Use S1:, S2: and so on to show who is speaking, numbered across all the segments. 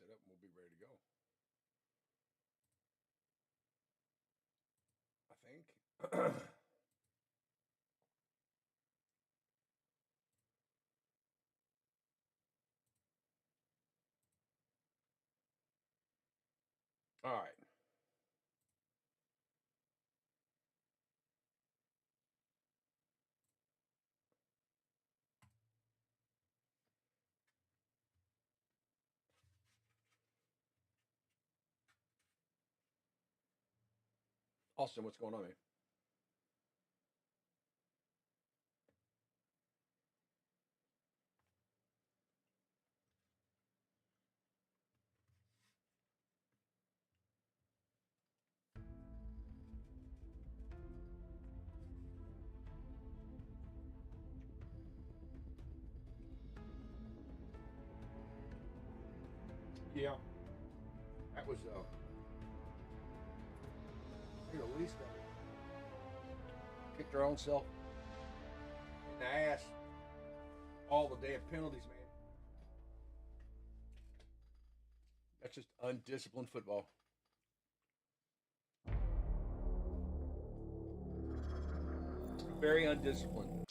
S1: set up and we'll be ready to go. I think. All right. Austin, what's going on, man? Yeah, that was you know, at least kicked their own self in the ass. All the damn penalties, man. That's just undisciplined football. Very undisciplined.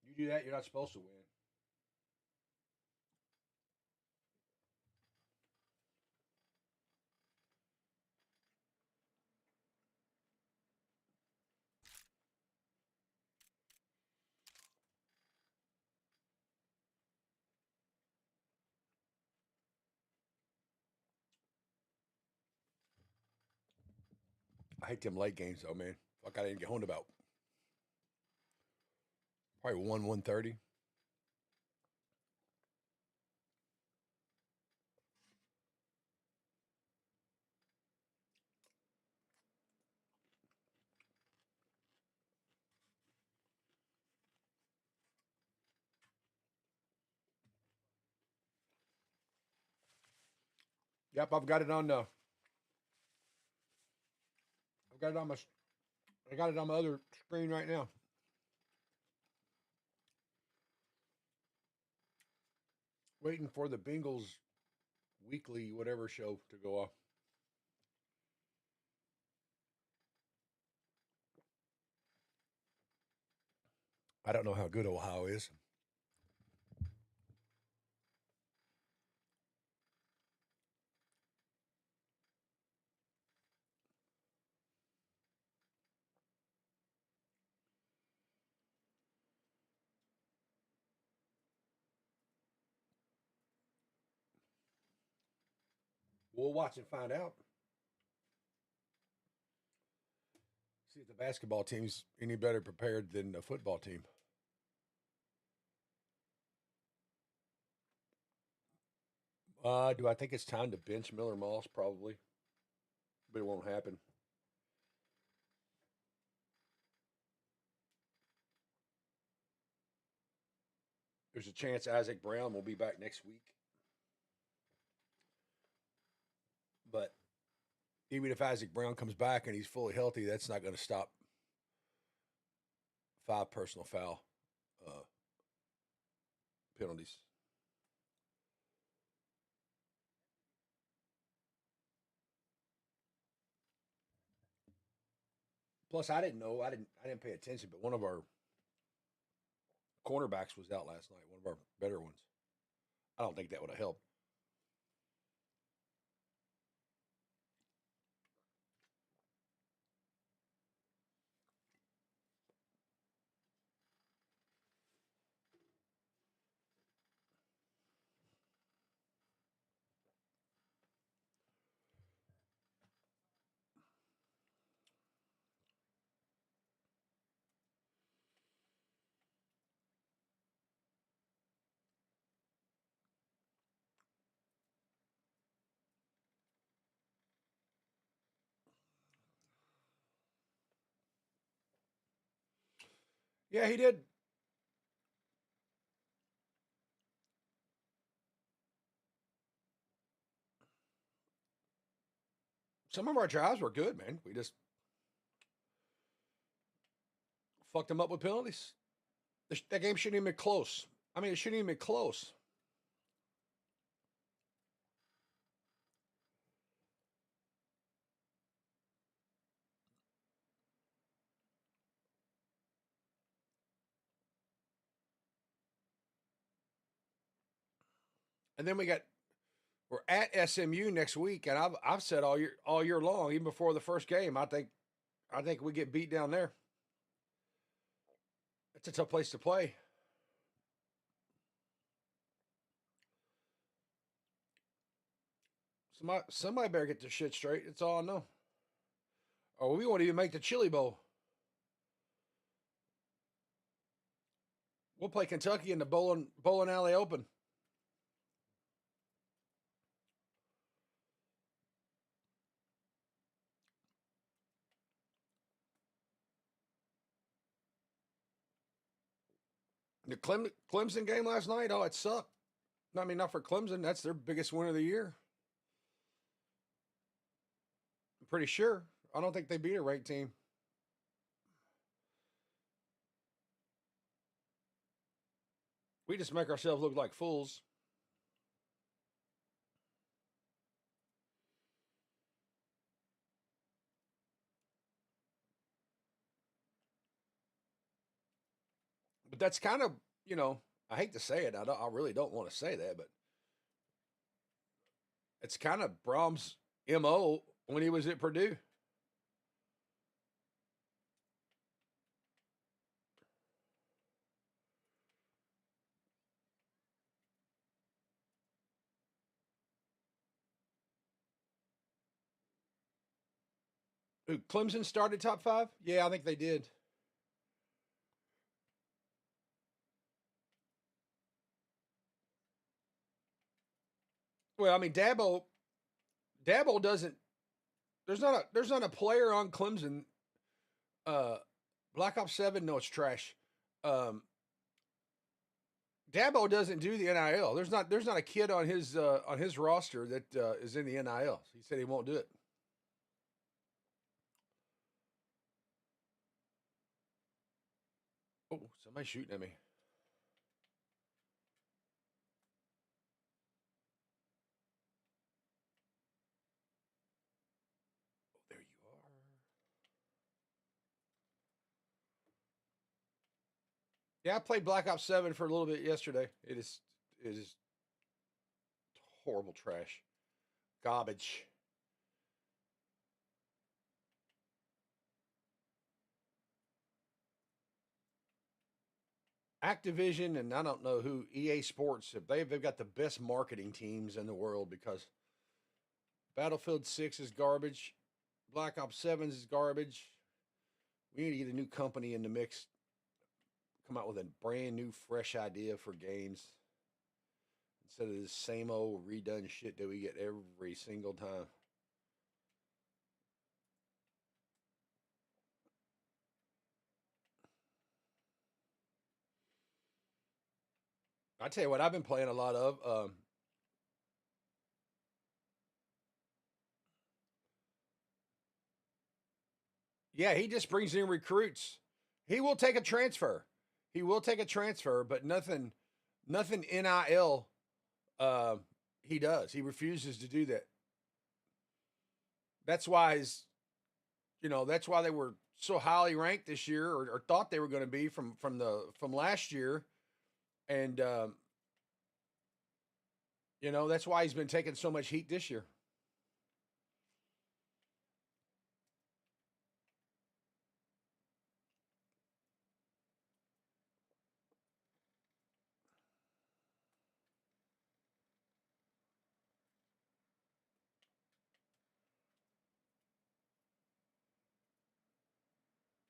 S1: You do that, you're not supposed to win. I hate them late games though, man. Fuck, I didn't get home about probably 1:30. Yep, I've got it on. I've got it on my. I got it on my other screen right now. Waiting for the Bengals weekly whatever show to go off. I don't know how good Ohio is. We'll watch and find out. See if the basketball team's any better prepared than the football team. Do I think it's time to bench Miller Moss? Probably, but it won't happen. There's a chance Isaac Brown will be back next week, but even if Isaac Brown comes back and he's fully healthy, that's not going to stop 5 personal foul uh, penalties. Plus, I didn't know. I didn't pay attention, but one of our cornerbacks was out last night. One of our better ones. I don't think that would have helped. Yeah, he did. Some of our drives were good, man. We just fucked them up with penalties. That game shouldn't even be close. I mean, it shouldn't even be close. And then we're at SMU next week, and I've said all year long, even before the first game, I think we get beat down there. It's a tough place to play. Somebody better get their shit straight. That's all I know. Or we won't even make the Chili Bowl. We'll play Kentucky in the bowling alley open. The Clemson game last night, oh, it sucked. I mean, not for Clemson. That's their biggest win of the year. I'm pretty sure. I don't think they beat a ranked team. We just make ourselves look like fools. But that's kind of, I hate to say it. I really don't want to say that, but it's kind of Brom's MO when he was at Purdue. Clemson started top 5? Yeah, I think they did. Well, I mean, Dabo doesn't. There's not a player on Clemson. Uh, Black Ops 7, no, it's trash. Um, Dabo doesn't do the NIL. There's not a kid on his roster that is in the NIL. He said he won't do it. Oh, somebody's shooting at me. Oh, there you are. Yeah, I played Black Ops 7 for a little bit yesterday. It is horrible trash. Garbage. Activision and I don't know who, EA Sports, if they've got the best marketing teams in the world, because Battlefield 6 is garbage. Black Ops 7 is garbage. We need to get a new company in the mix, come out with a brand new, fresh idea for games instead of this same old redone shit that we get every single time. I tell you what, I've been playing a lot of. Yeah, he just brings in recruits. He will take a transfer. He will take a transfer, but nothing NIL. Uh, he does. He refuses to do that. That's why that's why they were so highly ranked this year, or thought they were going to be from last year, and that's why he's been taking so much heat this year.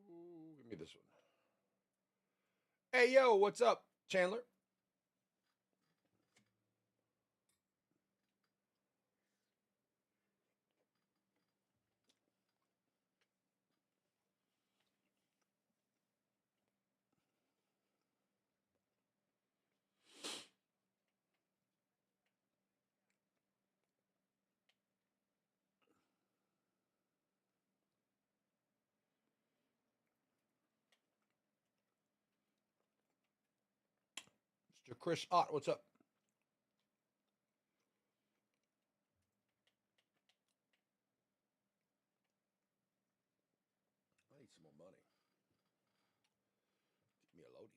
S1: Ooh, give me this one. Hey yo, what's up, Chandler? Mr. Chris Ott, what's up? I need some more money. Give me a loadie.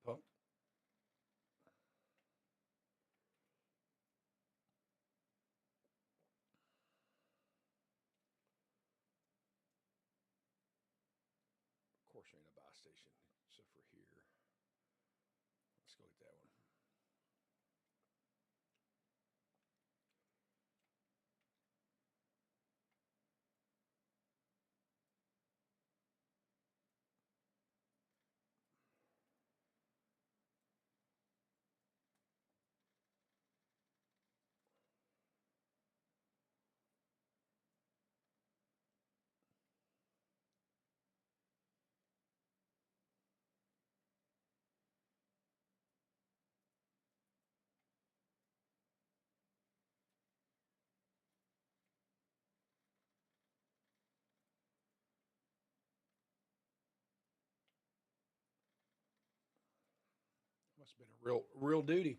S1: Punk. Of course, there ain't a buy station except for here. Let's go get that one. Must have been a real duty.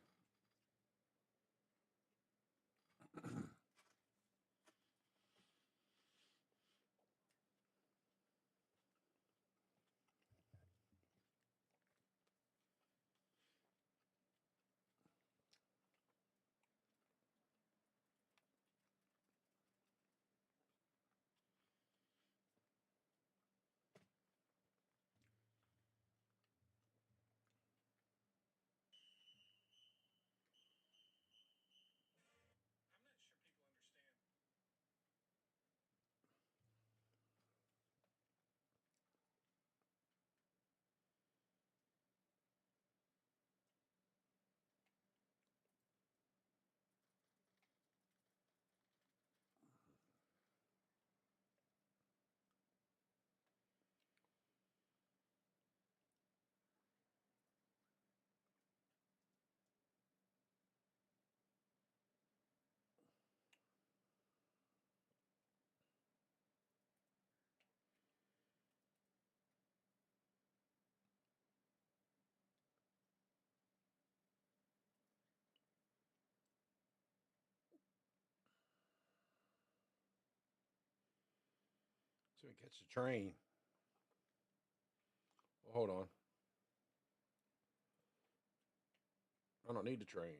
S1: So we catch the train. Well, hold on. I don't need the train.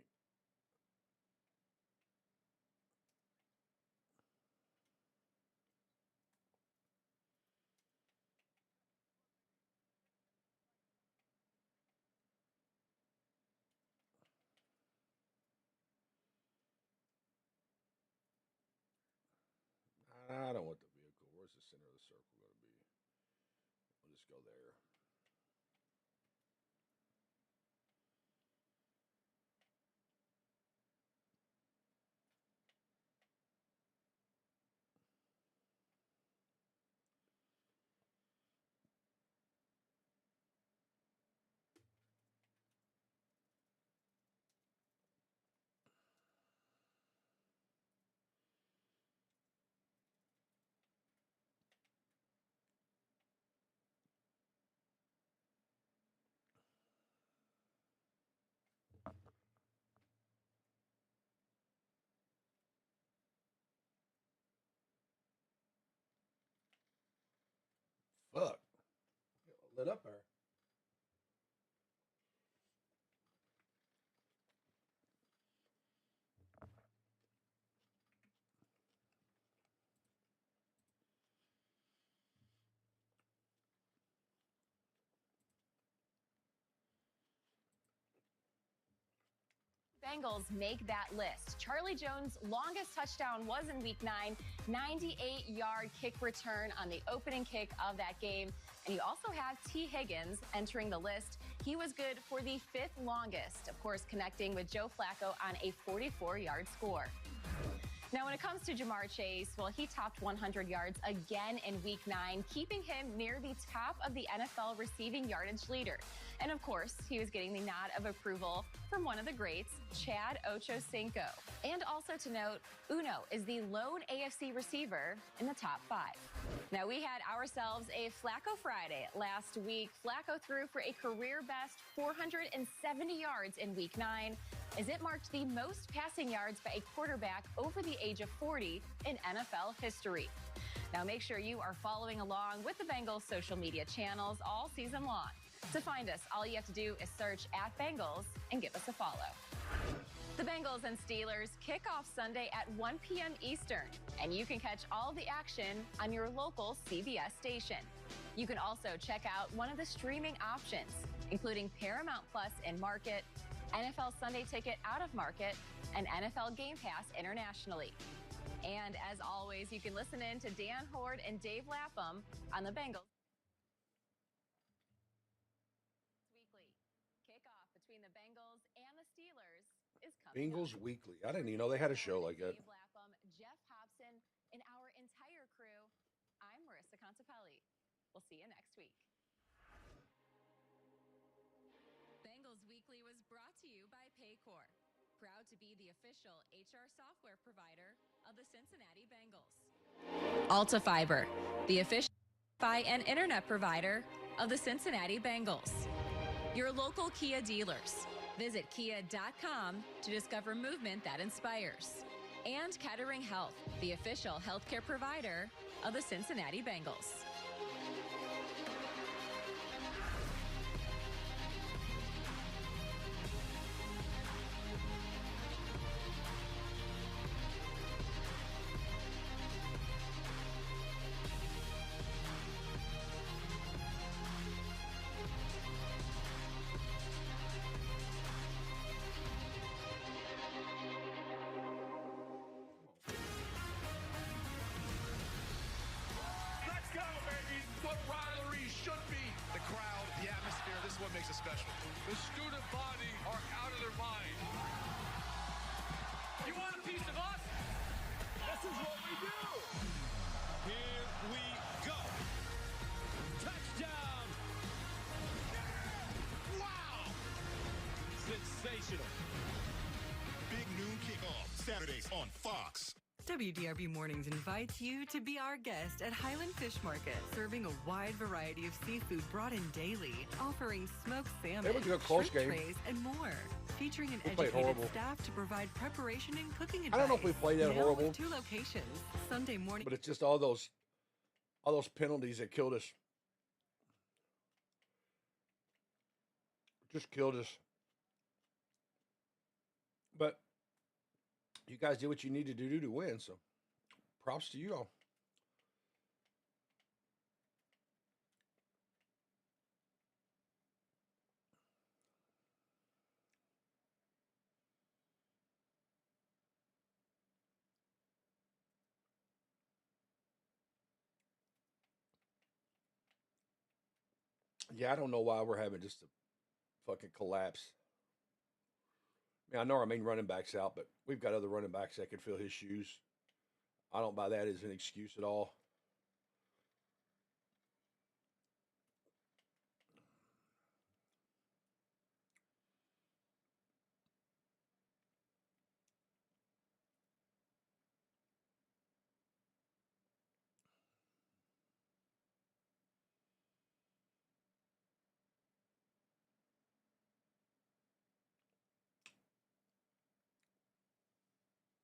S1: I don't want the vehicle. Where's the center of the circle going to be? We'll just go there. Fuck. Lit up there.
S2: Bengals make that list. Charlie Jones' longest touchdown was in Week 9, 98-yard kick return on the opening kick of that game. And you also have T. Higgins entering the list. He was good for the 5th longest, of course, connecting with Joe Flacco on a 44-yard score. Now, when it comes to Ja'Marr Chase, well, he topped 100 yards again in Week 9, keeping him near the top of the NFL receiving yardage leader. And of course, he was getting the nod of approval from one of the greats, Chad Ochocinco. And also to note, Uno is the lone AFC receiver in the top 5. Now, we had ourselves a Flacco Friday last week. Flacco threw for a career-best 470 yards in Week 9, as it marked the most passing yards by a quarterback over the age of 40 in NFL history. Now, make sure you are following along with the Bengals social media channels all season long. To find us, all you have to do is search @Bengals and give us a follow. The Bengals and Steelers kick off Sunday at 1 p.m. Eastern, and you can catch all the action on your local CBS station. You can also check out one of the streaming options, including Paramount Plus in market, NFL Sunday Ticket out of market, and NFL Game Pass internationally. And as always, you can listen in to Dan Horde and Dave Lapham on the Bengals Weekly. Kickoff between the Bengals and the Steelers is coming
S1: Bengals
S2: up.
S1: Weekly. I didn't even know they had a show like that.
S2: Dave Lapham, Jeff Hobson, and our entire crew. I'm Marissa Contapelli. We'll see you next week. Bengals Weekly was brought to you by Paycor, proud to be the official HR software provider of the Cincinnati Bengals. Alta Fiber, the official Wi-Fi and internet provider of the Cincinnati Bengals. Your local Kia dealers. Visit kia.com to discover movement that inspires. And Kettering Health, the official healthcare provider of the Cincinnati Bengals.
S3: Makes it special. The student body are out of their mind. You want a piece of us? This is what we do. Here we go. Touchdown. Wow. Sensational.
S4: Big noon kickoff, Saturdays on Fox.
S5: WDRB Mornings invites you to be our guest at Highland Fish Market, serving a wide variety of seafood brought in daily, offering smoked salmon,
S1: was a close
S5: shrimp
S1: game.
S5: trays, and more. Featuring an
S1: We played
S5: educated
S1: horrible.
S5: staff to provide preparation and cooking advice.
S1: I don't know if we played that
S5: Now
S1: horrible.
S5: with 2 locations, Sunday morning.
S1: But it's just all those penalties that killed us. Just killed us. But you guys did what you needed to do to win, so props to you all. Yeah, I don't know why we're having just a fucking collapse. I mean, I know our main running back's out, but we've got other running backs that can fill his shoes. I don't buy that as an excuse at all.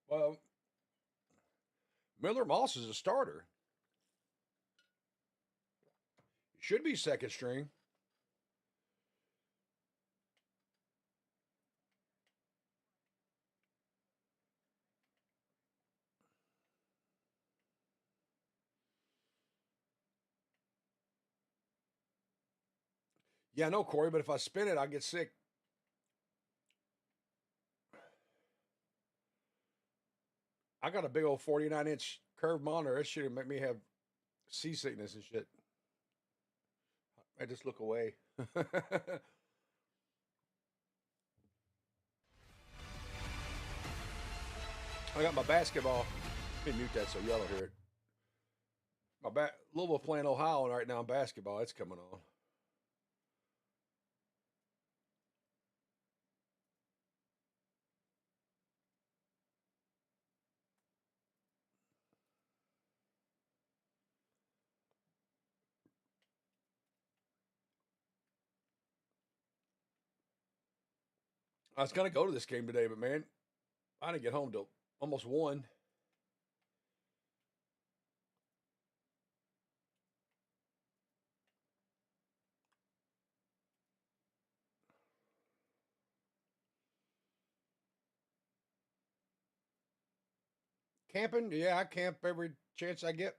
S1: Well, Miller Moss is a starter. Should be second string. Yeah, I know, Corey, but if I spin it, I get sick. I got a big old 49-inch curved monitor. That shit would make me have seasickness and shit. I just look away. I got my basketball. Let me mute that so y'all don't hear it. Louisville playing Ohio right now in basketball. It's coming on. I was going to go to this game today, but man, I didn't get home till almost 1. Camping? Yeah, I camp every chance I get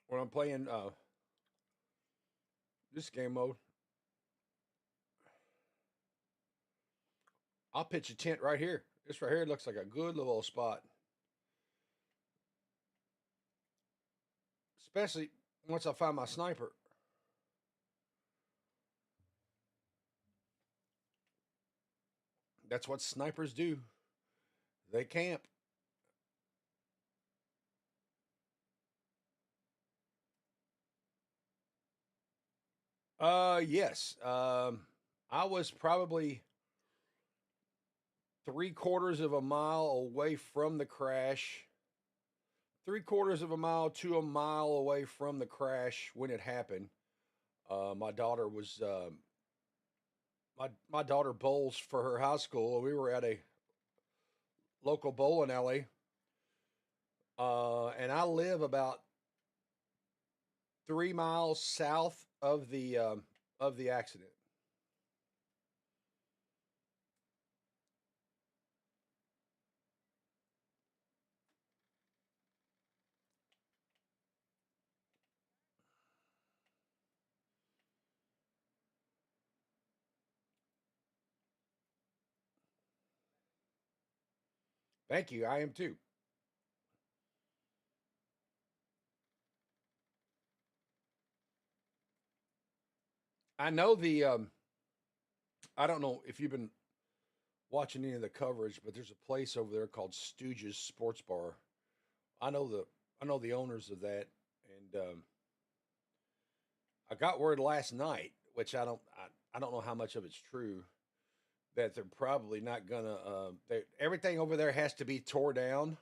S1: when I'm playing this game mode. I'll pitch a tent right here. This right here looks like a good little spot. Especially once I find my sniper. That's what snipers do. They camp. Yes. I was probably 3/4 of a mile away from the crash. 3/4 of a mile to a mile away from the crash when it happened. My daughter was my daughter bowls for her high school. We were at a local bowling alley, and I live about 3 miles south of the accident. Thank you. I am too. I know the. I don't know if you've been watching any of the coverage, but there's a place over there called Stooges Sports Bar. I know the I know the owners of that, and I got word last night, which I don't know how much of it's true, that they're probably not gonna. Everything over there has to be tore down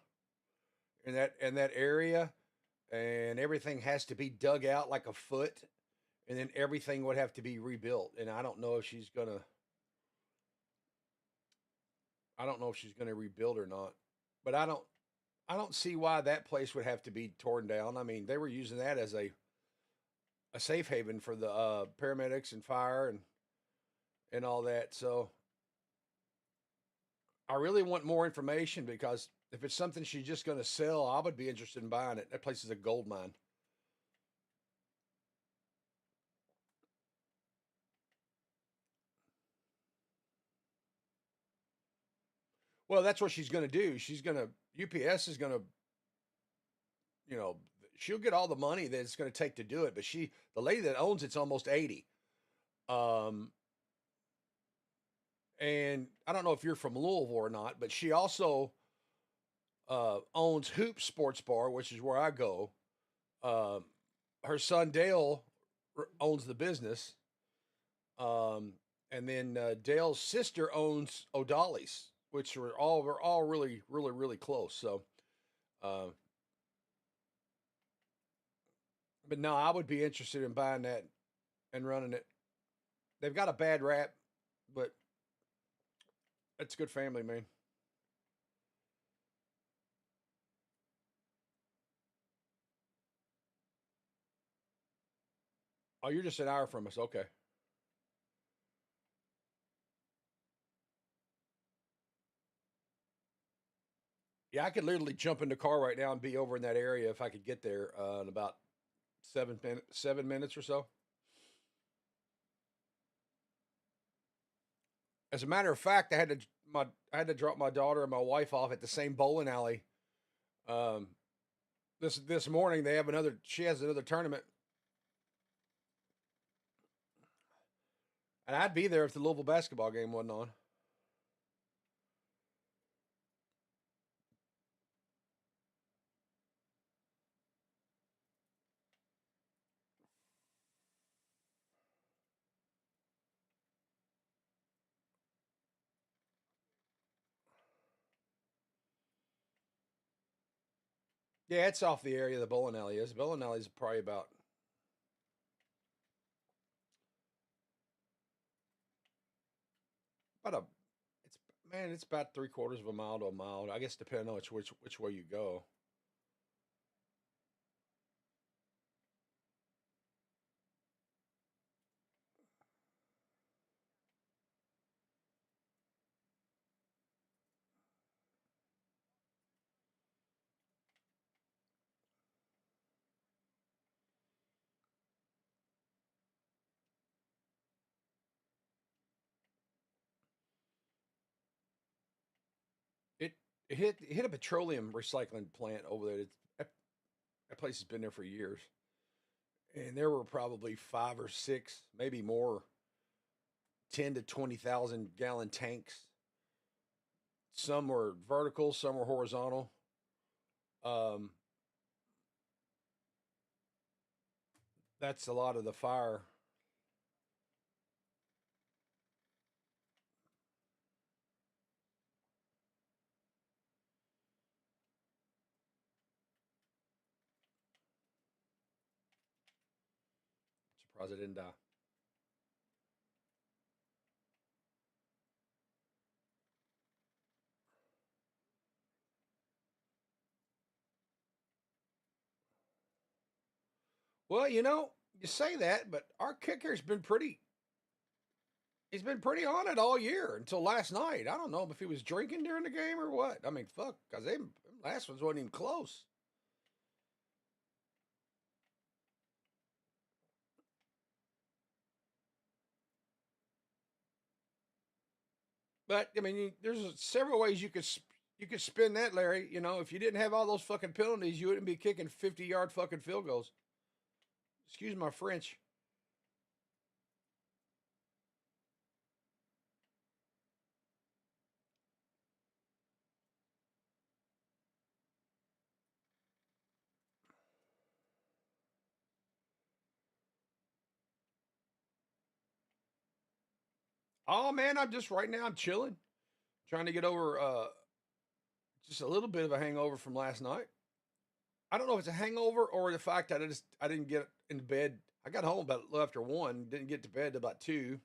S1: in that area, and everything has to be dug out like a foot, and then everything would have to be rebuilt. And I don't know if she's gonna. I don't know if she's gonna rebuild or not, but I don't see why that place would have to be torn down. I mean, they were using that as a safe haven for the paramedics and fire and all that. So I really want more information because if it's something she's just going to sell, I would be interested in buying it. That place is a gold mine. Well, that's what she's going to do. She's going to UPS is going to, you know, she'll get all the money that it's going to take to do it. But the lady that owns it's almost 80. Um, and I don't know if you're from Louisville or not, but she also owns Hoop Sports Bar, which is where I go. Um, Her son Dale owns the business, and then Dale's sister owns O'Dolly's, which we're all really close. So, uh, but no, I would be interested in buying that and running it. They've got a bad rap, but it's a good family, man. Oh, you're just an hour from us. Okay. Yeah, I could literally jump in the car right now and be over in that area if I could get there in about 7 minutes or so. As a matter of fact, I had to drop my daughter and my wife off at the same bowling alley. Um, this morning they have another. She has another tournament, and I'd be there if the Louisville basketball game wasn't on. Yeah, it's off the area the bowling alley is. Bowling alley is probably about a. It's man, it's about 3/4 of a mile to a mile. I guess depending on which way you go. It hit a petroleum recycling plant over there. That place has been there for years, and there were probably 5 or 6, maybe more, 10 to 20,000 gallon tanks. Some were vertical, some were horizontal. Um, that's a lot of the fire. Surprised I didn't die. Well, you say that, but our kicker's been pretty. He's been pretty on it all year until last night. I don't know if he was drinking during the game or what. I mean, fuck, because them last ones wasn't even close. But I mean, there's several ways you could spin that, Larry. If you didn't have all those fucking penalties, you wouldn't be kicking 50-yard fucking field goals. Excuse my French. Oh man, I'm just right now. I'm chilling, trying to get over just a little bit of a hangover from last night. I don't know if it's a hangover or the fact that I didn't get into bed. I got home about after 1, didn't get to bed about 2,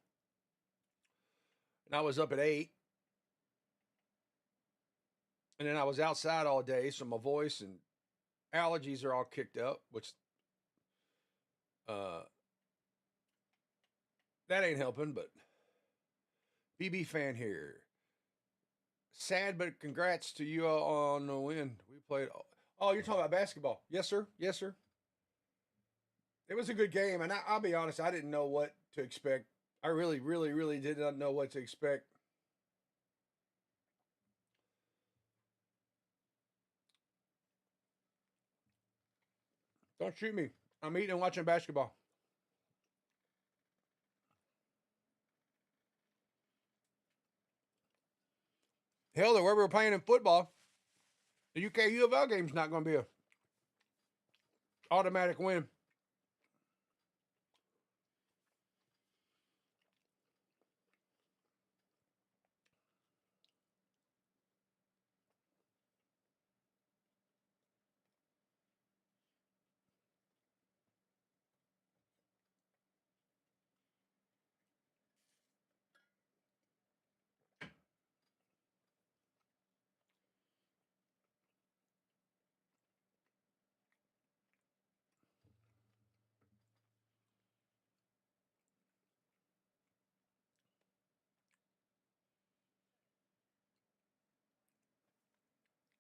S1: and I was up at 8, and then I was outside all day, so my voice and allergies are all kicked up, which uh, that ain't helping. But BB fan here. Sad, but congrats to you all on the win. We played. Oh, you're talking about basketball? Yes, sir. Yes, sir. It was a good game, and I'll be honest, I didn't know what to expect. I really, really, really did not know what to expect. Don't shoot me. I'm eating and watching basketball. Hell, the way we were playing in football, the UK U of L game's not going to be a automatic win.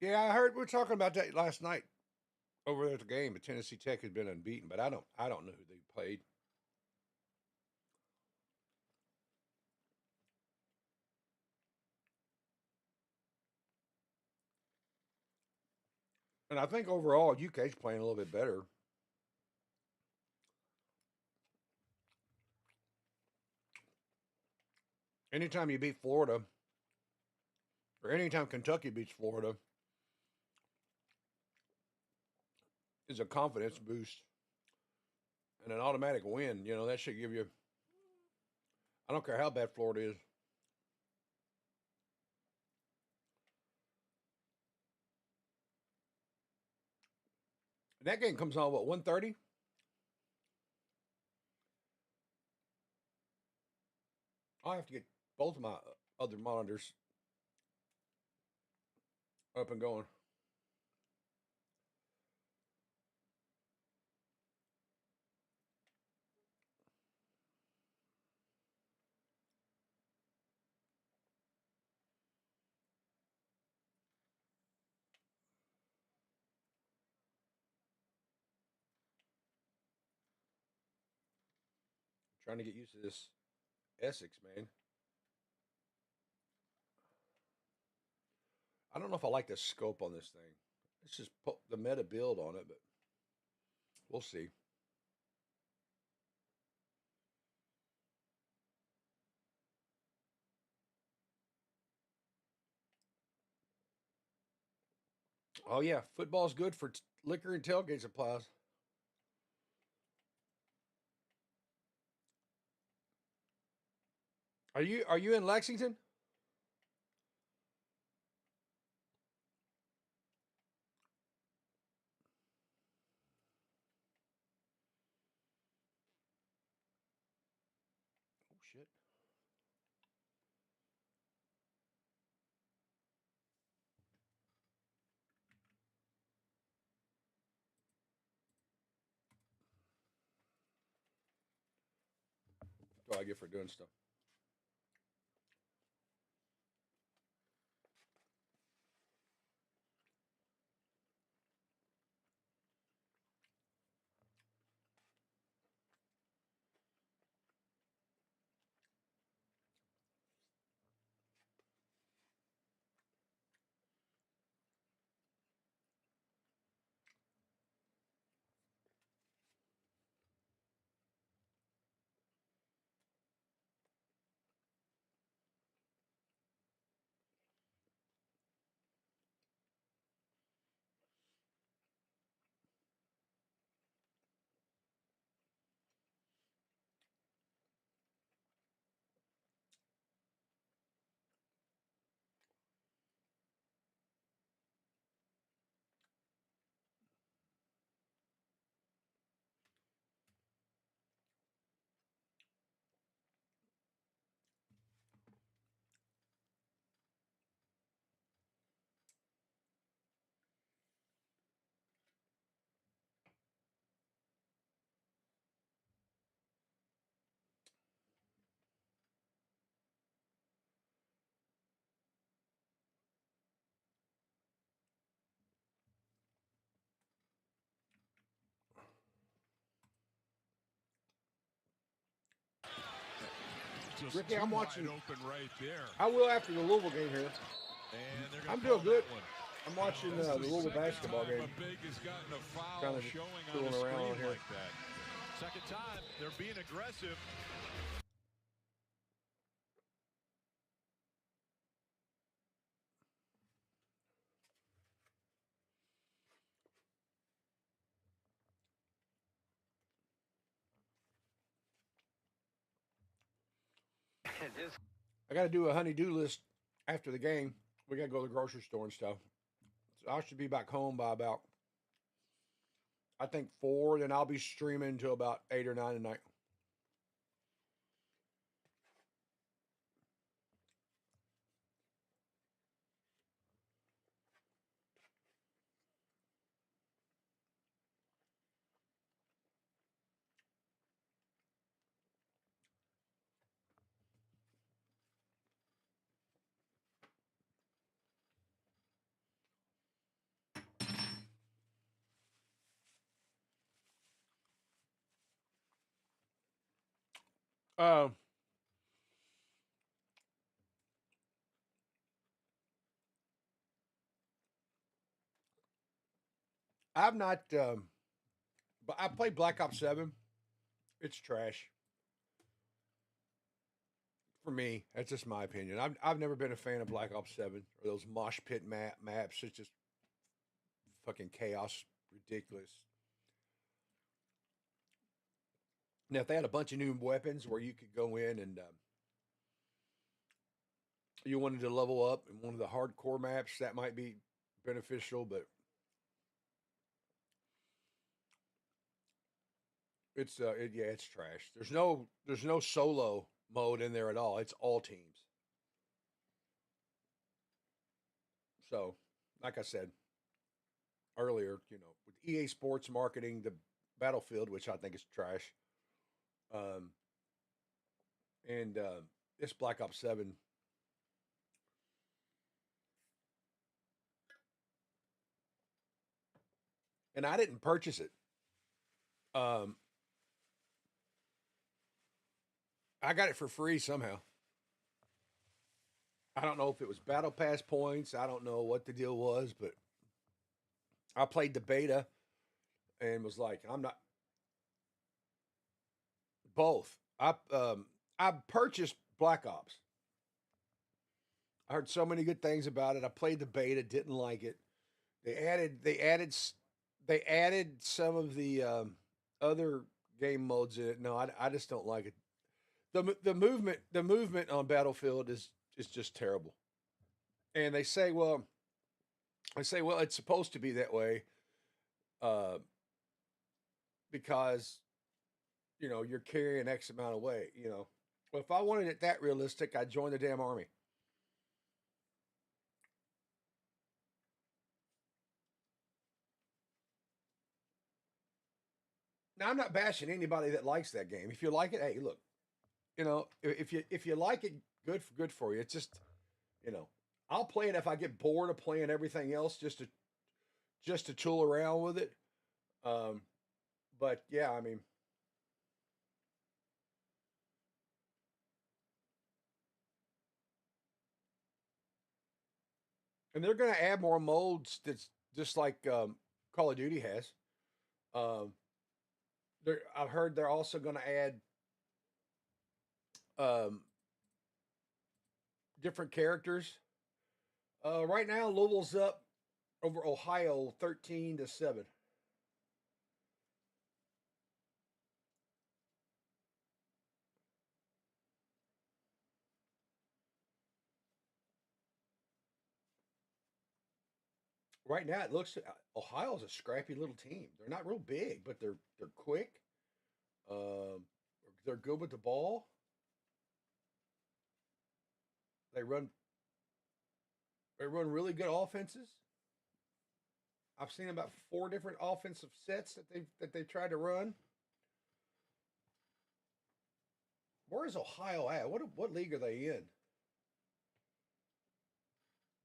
S1: Yeah, I heard we were talking about that last night over there at the game. But Tennessee Tech had been unbeaten, but I don't know who they played. And I think overall UK's playing a little bit better. Anytime you beat Florida, or anytime Kentucky beats Florida, is a confidence boost and an automatic win. That should give you. I don't care how bad Florida is. And that game comes on what 1:30. I have to get both of my other monitors up and going. Trying to get used to this Essex, man. I don't know if I like the scope on this thing. Let's just put the meta build on it, but we'll see. Oh yeah, football's good for liquor and tailgate supplies. Are you in Lexington? Oh shit. That's what I get for doing stuff.
S3: Just
S1: Ricky, I'm
S3: too
S1: watching.
S3: wide open right there.
S1: I will after the Louisville game here.
S3: And they're gonna
S1: I'm
S3: call
S1: doing good.
S3: that one.
S1: I'm watching
S3: That's
S1: the Louisville
S3: second
S1: basketball
S3: time
S1: game.
S3: a big has gotten a foul
S1: Kinda
S3: showing on
S1: tooling
S3: the
S1: around
S3: screen
S1: on here.
S3: like that. Second time, they're being aggressive.
S1: I got to do a honey-do list after the game. We got to go to the grocery store and stuff. So I should be back home by about, I think 4. Then I'll be streaming until about 8 or 9 tonight. Uh, I've not, but I played Black Ops 7. It's trash. For me, that's just my opinion. I've never been a fan of Black Ops 7 or those mosh pit maps. It's just fucking chaos, ridiculous. Now, if they had a bunch of new weapons where you could go in and you wanted to level up in one of the hardcore maps, that might be beneficial. But it's trash. There's no solo mode in there at all. It's all teams. So, like I said earlier, with EA Sports marketing the Battlefield, which I think is trash, um, and this Black Ops 7. And I didn't purchase it. Um, I got it for free somehow. I don't know if it was battle pass points. I don't know what the deal was, but I played the beta and was like, I'm not both. I purchased Black Ops. I heard so many good things about it. I played the beta, didn't like it. They added some of the other game modes in it. No, I just don't like it. The movement on Battlefield is just terrible. And they say, well, it's supposed to be that way, uh, because you're carrying X amount of weight. Well, if I wanted it that realistic, I'd join the damn army. Now, I'm not bashing anybody that likes that game. If you like it, hey, look, if you like it, good for you. It's just, you know, I'll play it if I get bored of playing everything else, just to tool around with it. Um, but yeah, I mean, and they're going to add more modes. That's just like Call of Duty has. Um, I've heard they're also going to add um, different characters. Right now, Louisville's up over Ohio 13-7. Right now, it looks Ohio's a scrappy little team. They're not real big, but they're quick. Um, they're good with the ball. They run they run really good offenses. I've seen about four different offensive sets that they've tried to run. Where is Ohio at? What league are they in?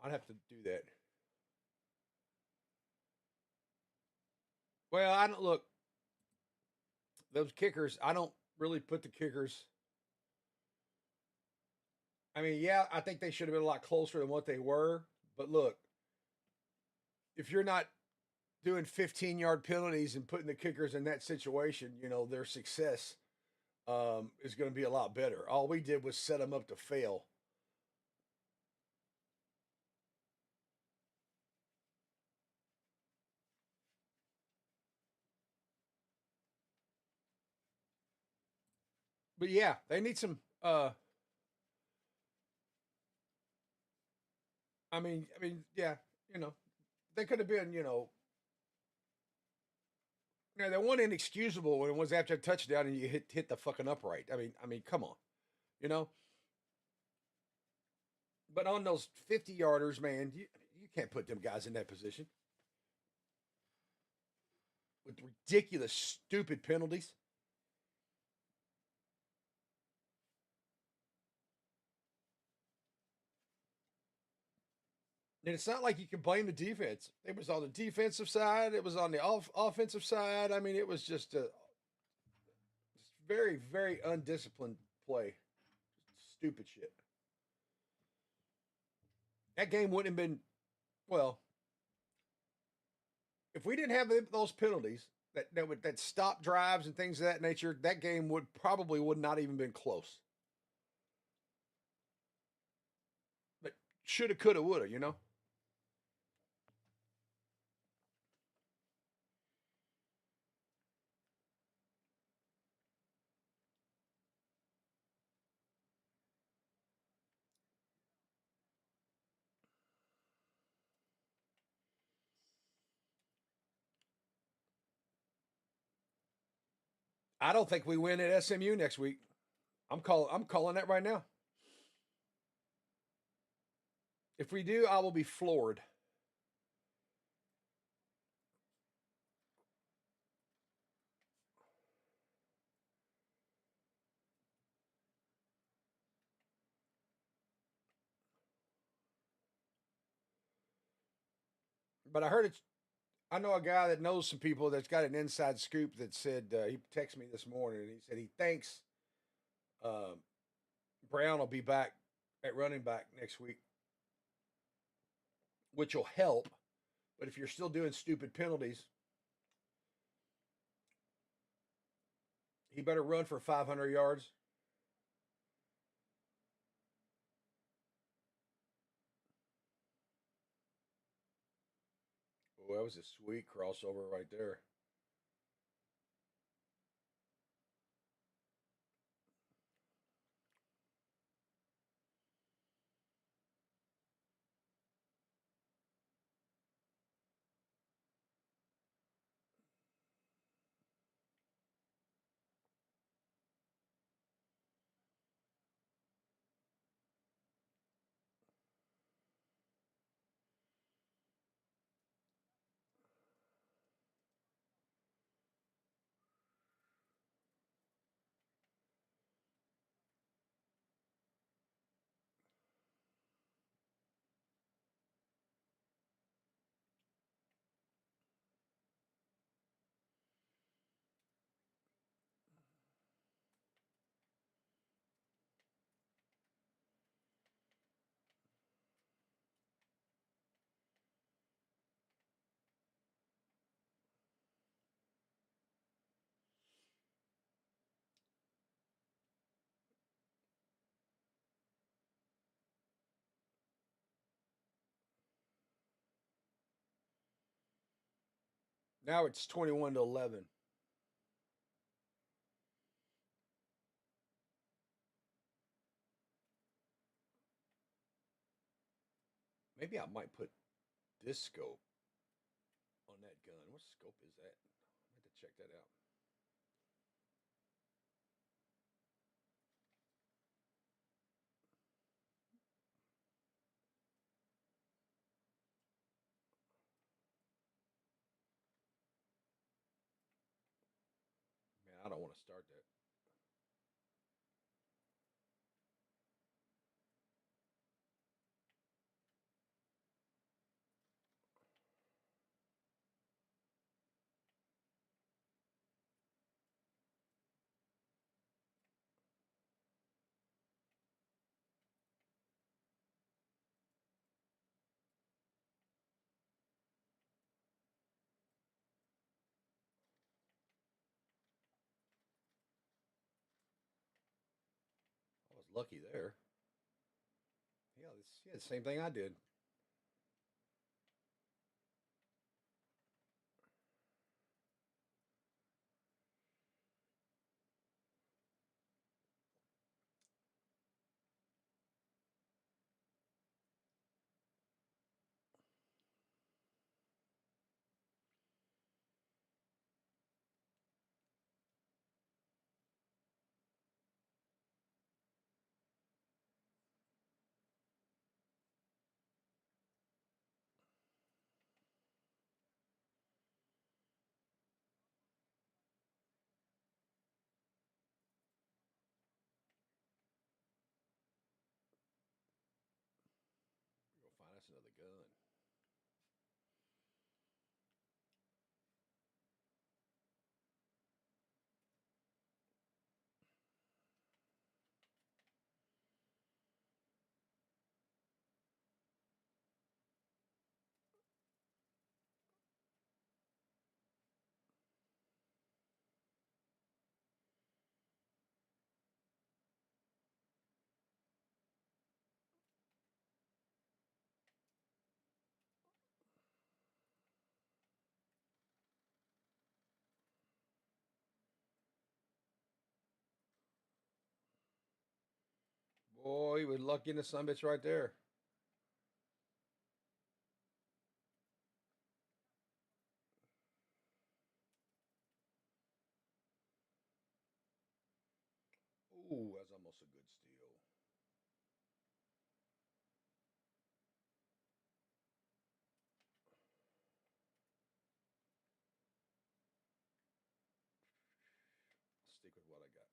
S1: I'd have to do that. Well, I don't look those kickers. I don't really put the kickers. I mean, yeah, I think they should have been a lot closer than what they were. But look, if you're not doing 15-yard penalties and putting the kickers in that situation, their success is going to be a lot better. All we did was set them up to fail. But yeah, they need some. Yeah, you know, they could have been. They weren't inexcusable when it was after a touchdown and you hit the fucking upright. I mean, come on, you know. But on those 50 yarders, man, you can't put them guys in that position with ridiculous, stupid penalties. And it's not like you can blame the defense. It was on the defensive side. It was on the offensive side. I mean, it was just a very, very undisciplined play. Stupid shit. That game wouldn't have been, well, if we didn't have those penalties that stop drives and things of that nature, that game would not even been close. But shoulda, coulda, woulda. I don't think we win at SMU next week. I'm calling that right now. If we do, I will be floored. But I know a guy that knows some people that's got an inside scoop that said he texted me this morning and he said he thinks uh, Brown will be back at running back next week, which will help. But if you're still doing stupid penalties, he better run for 500 yards. Oh, that was a sweet crossover right there. Now it's 21-11. Maybe I might put this scope on that gun. What scope is that? I have to check that out. Man, I don't want to start that. I was lucky there. Yeah, the same thing I did. We're gonna find us another gun. Boy, he was lucky in the summits right there. Ooh, that's almost a good steal. Stick with what I got.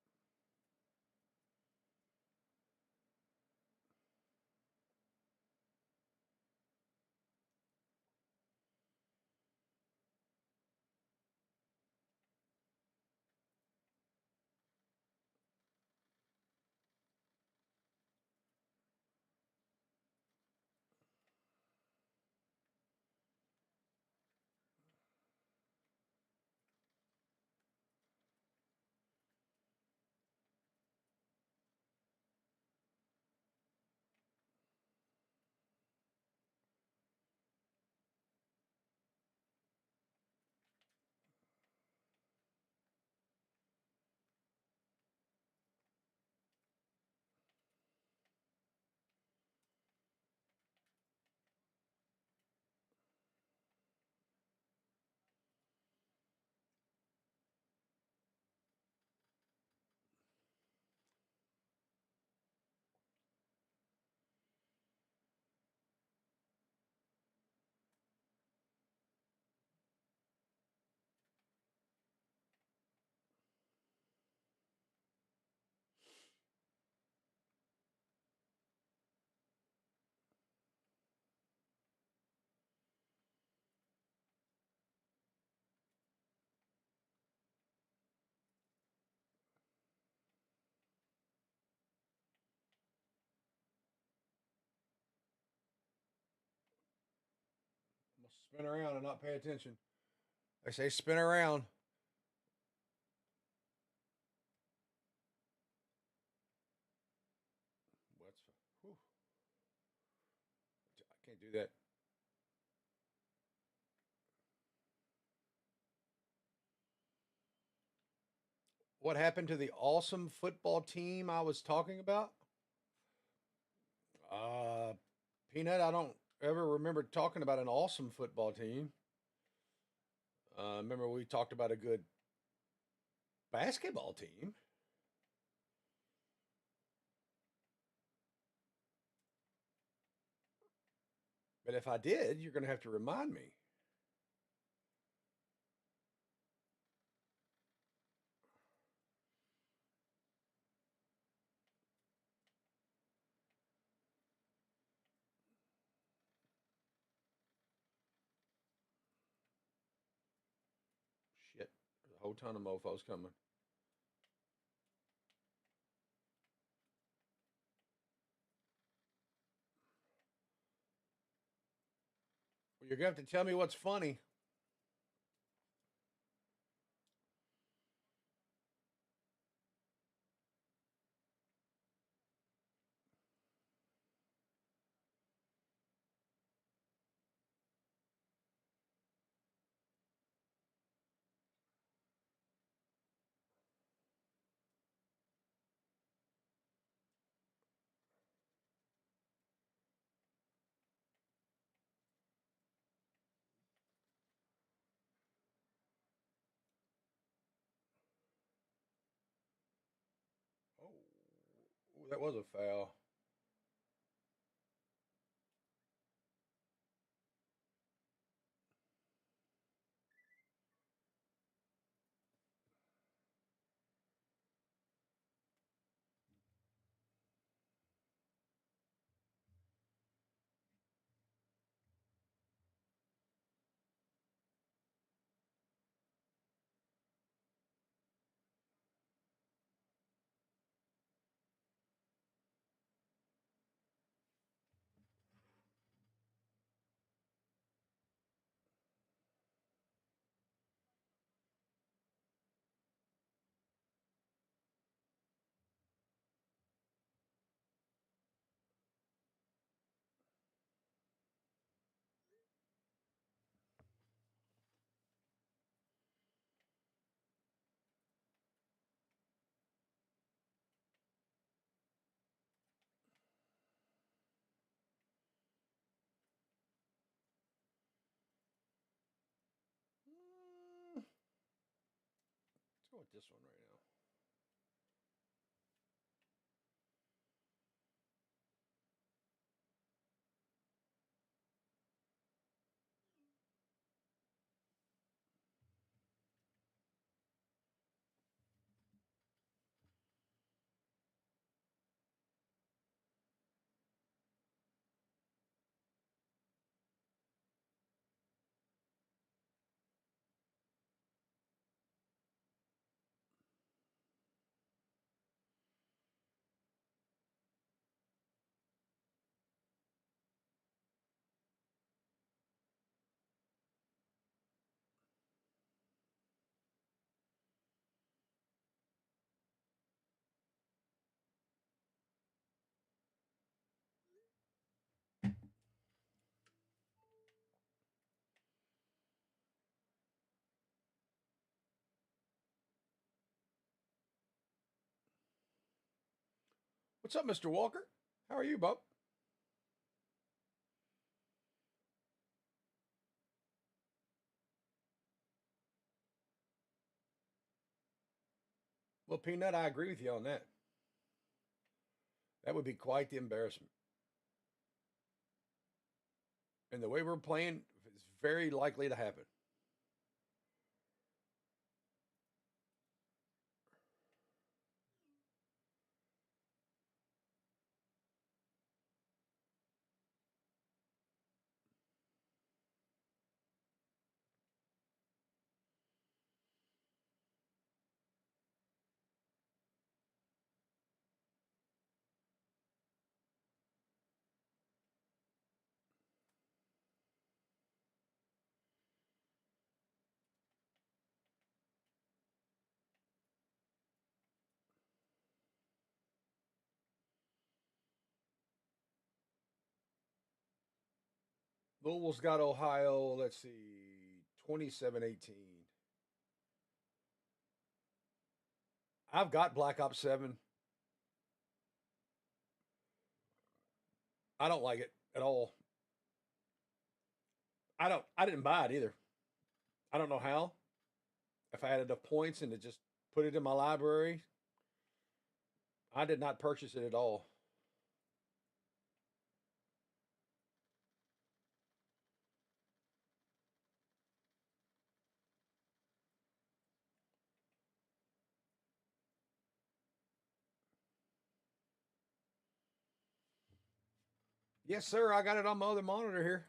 S1: spin around and not pay attention. I say spin around. What's whew. I can't do that. What happened to the awesome football team I was talking about? Peanut, I don't ever remember talking about an awesome football team. Remember we talked about a good basketball team. But if I did, you're going to have to remind me. Shit. There's a whole ton of mofos coming. Well, you're going to have to tell me what's funny. Oh, ooh, that was a foul. Let's go with this one right now. What's up, Mr. Walker? How are you, bub? Well, Peanut, I agree with you on that. That would be quite the embarrassment. And the way we're playing, it's very likely to happen. Louisville's got Ohio. Let's see, 27-18. I've got Black Ops 7. I don't like it at all. I didn't buy it either. I don't know how. If I had enough points and to just put it in my library, I did not purchase it at all. Yes, sir. I got it on my other monitor here.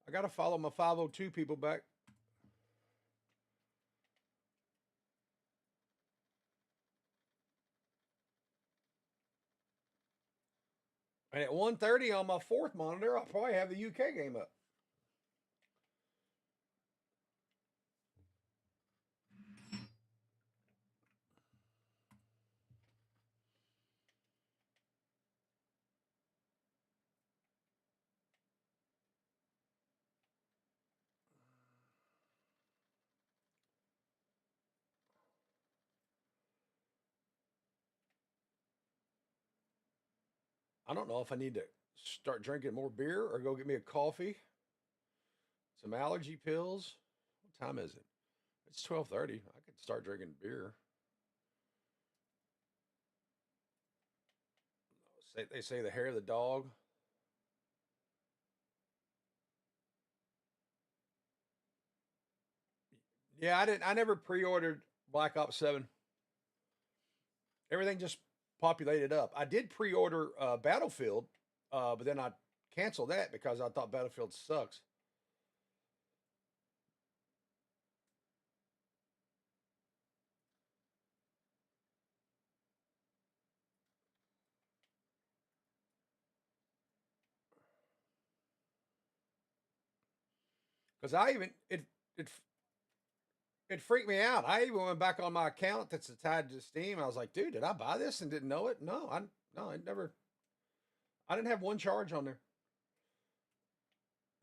S1: I got to follow my 502 people back. And at 1:30 on my fourth monitor, I'll probably have the UK game up. I don't know if I need to start drinking more beer or go get me a coffee, some allergy pills. What time is it? It's 12:30. I could start drinking beer. They say the hair of the dog. Yeah, I didn't. I never pre-ordered Black Ops 7. Everything just populated up. I did pre-order Battlefield, but then I canceled that because I thought Battlefield sucks. Because I even it freaked me out. I even went back on my account that's tied to Steam. I was like, dude, did I buy this and didn't know it? No, I never. I didn't have one charge on there.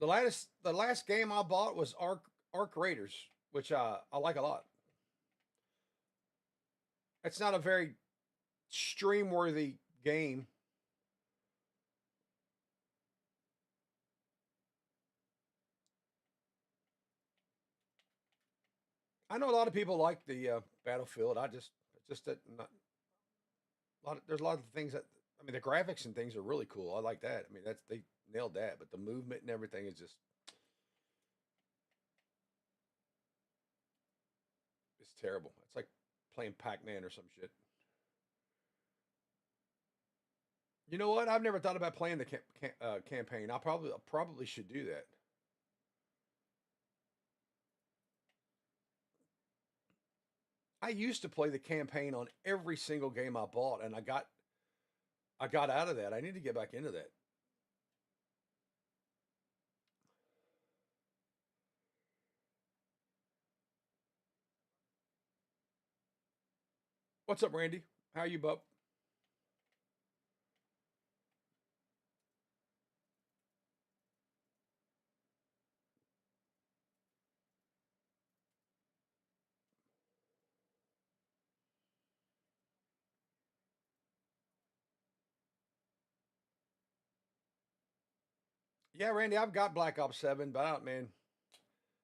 S1: The last game I bought was Arc Raiders, which I like a lot. It's not a very stream worthy game. I know a lot of people like the Battlefield. Just that not a lot. There's a lot of things that I mean, the graphics and things are really cool. I like that. I mean, that's they nailed that. But the movement and everything is just it's terrible. It's like playing Pac-Man or some shit. You know what? I've never thought about playing the campaign. I probably should do that. I used to play the campaign on every single game I bought, and I got out of that. I need to get back into that. What's up, Randy? How are you, bub? Yeah, Randy, I've got Black Ops 7, but out, man.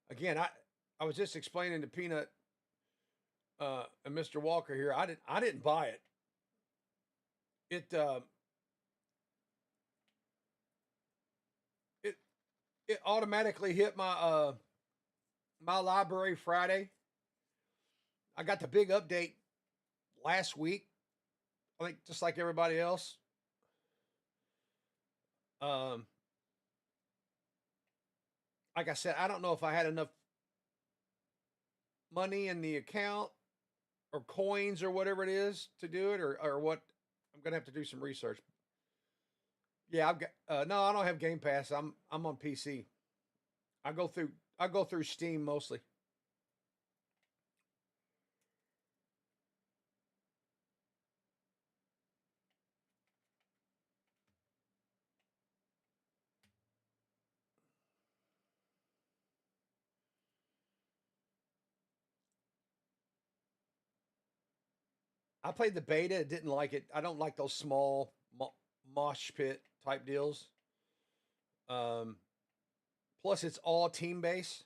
S1: Again, I was just explaining to Peanut and Mr. Walker here. I didn't buy it. It it it automatically hit my library Friday. I got the big update last week. I think just like everybody else. Um, like I said, I don't know if I had enough money in the account or coins or whatever it is to do it, or what. I'm gonna have to do some research. Yeah, I've got no, I don't have Game Pass. I'm on PC. I go through Steam mostly. I played the beta. Didn't like it. I don't like those small mosh pit type deals. Um, Plus, it's all team based,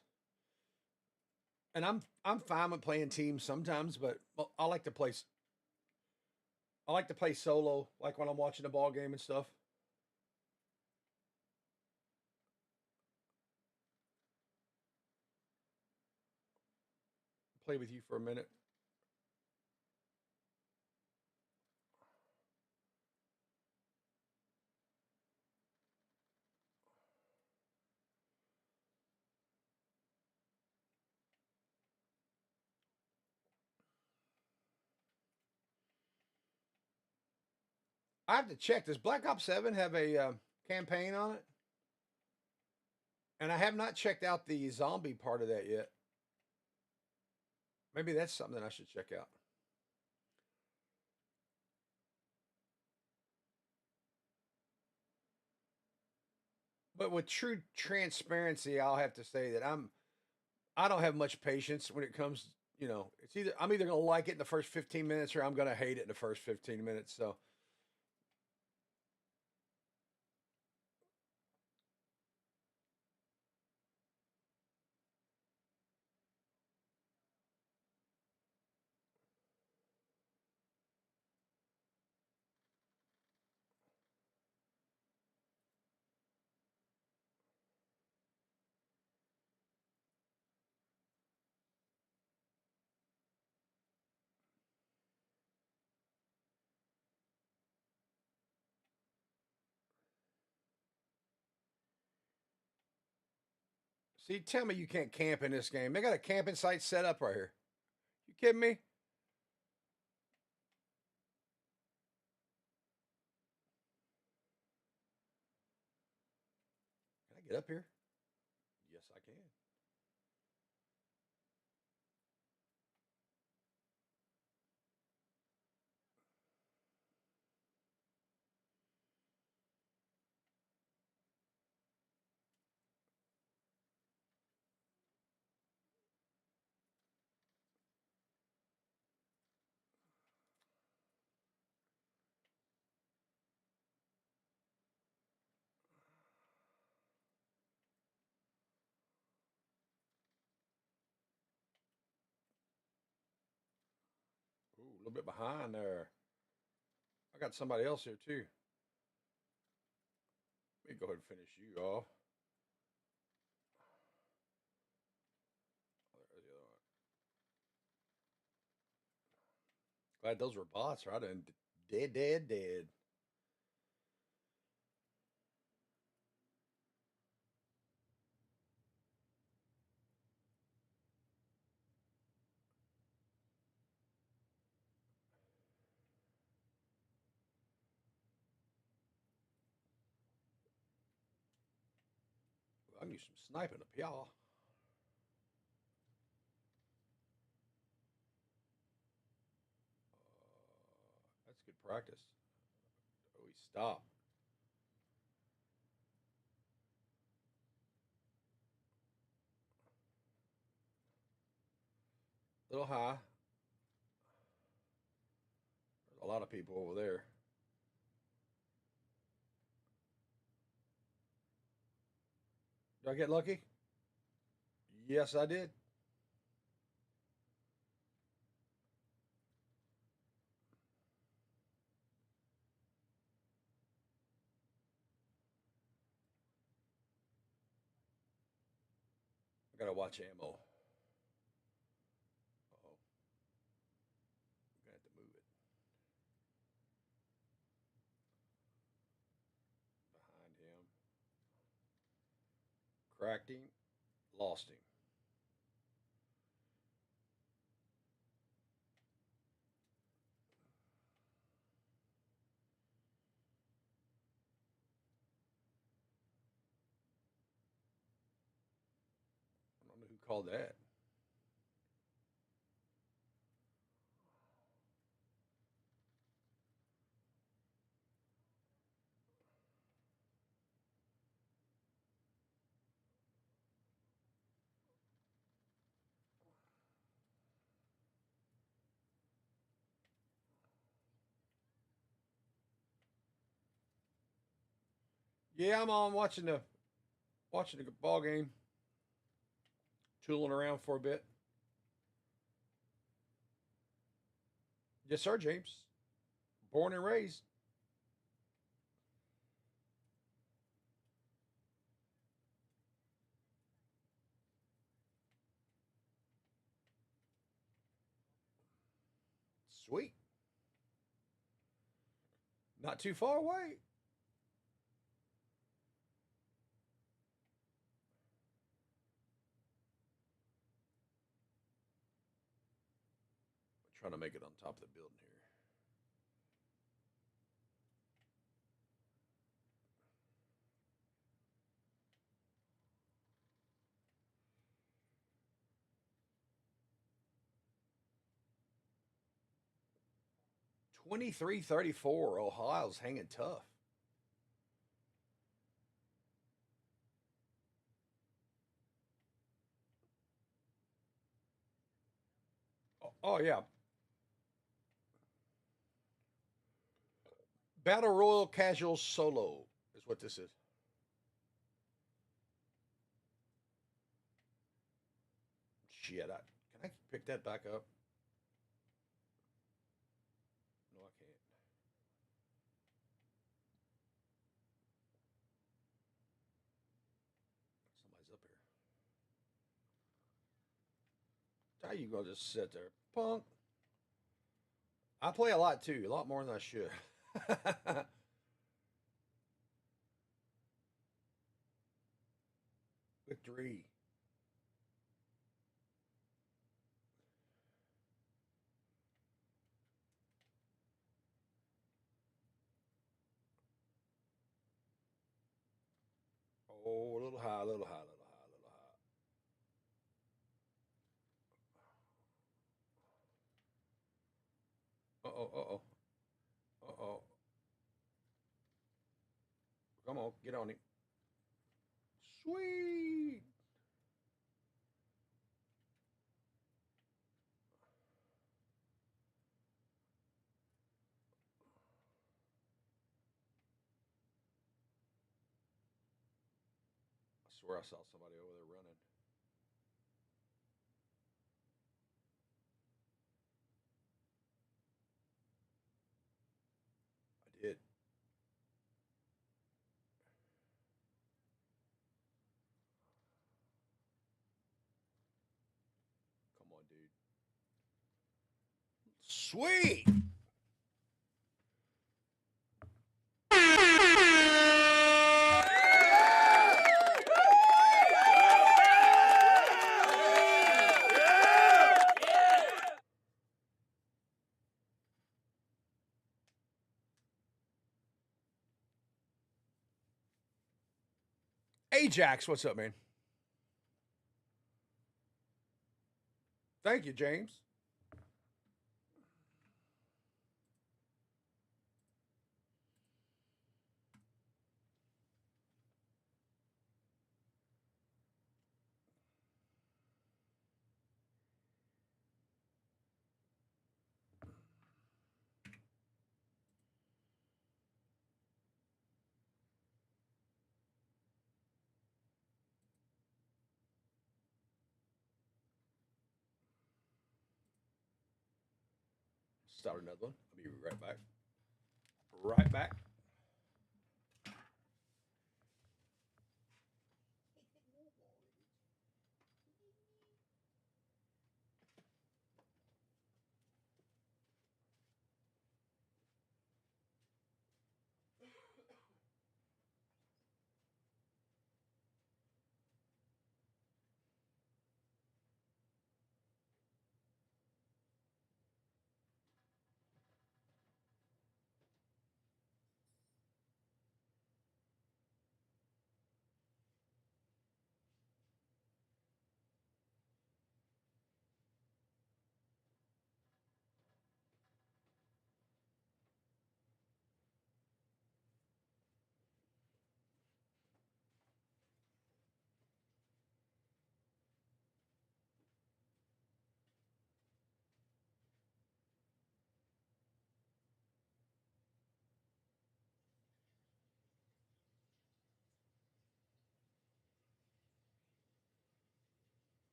S1: and I'm fine with playing teams sometimes, but I like to play. I like to play solo, like when I'm watching a ball game and stuff. Play with you for a minute. I have to check. Does Black Ops 7 have a campaign on it? And I have not checked out the zombie part of that yet. Maybe that's something I should check out. But with true transparency, I'll have to say that I don't have much patience when it comes, it's either I'm either going to like it in the first 15 minutes or I'm going to hate it in the first 15 minutes. So see, tell me you can't camp in this game. They got a camping site set up right here. You kidding me? Can I get up here? Yes, I can. Ooh, a little bit behind there. I got somebody else here too. Let me go ahead and finish you off. Oh, there's the other one. Glad those were bots, right? And dead. I can use some sniping up y'all. That's good practice. Oh, he stopped. A little high. There's a lot of people over there. Did I get lucky? Yes, I did. I gotta watch ammo. Oh, I'm gonna have to move it. Behind him. Cracked him. Lost him. I don't know who called that. Yeah, I'm on watching the ball game, tooling around for a bit. Yes, sir, James. Born and raised. Sweet. Not too far away. Trying to make it on top of the building here. (23-34). Ohio's hanging tough. Oh yeah. Battle Royal Casual Solo is what this is. Shit, can I pick that back up? No, I can't. Somebody's up here. How you gonna just sit there, punk? I play a lot too, a lot more than I should. Victory. Oh, a little high, a little high, a little high, a little high. Uh oh, uh oh, uh oh. Come on, get on him. Sweet. I swear I saw somebody over there running. I did. Come on, dude. Sweet. Ajax, what's up, man? Thank you, James. Start another one. I'll be right back. Right back.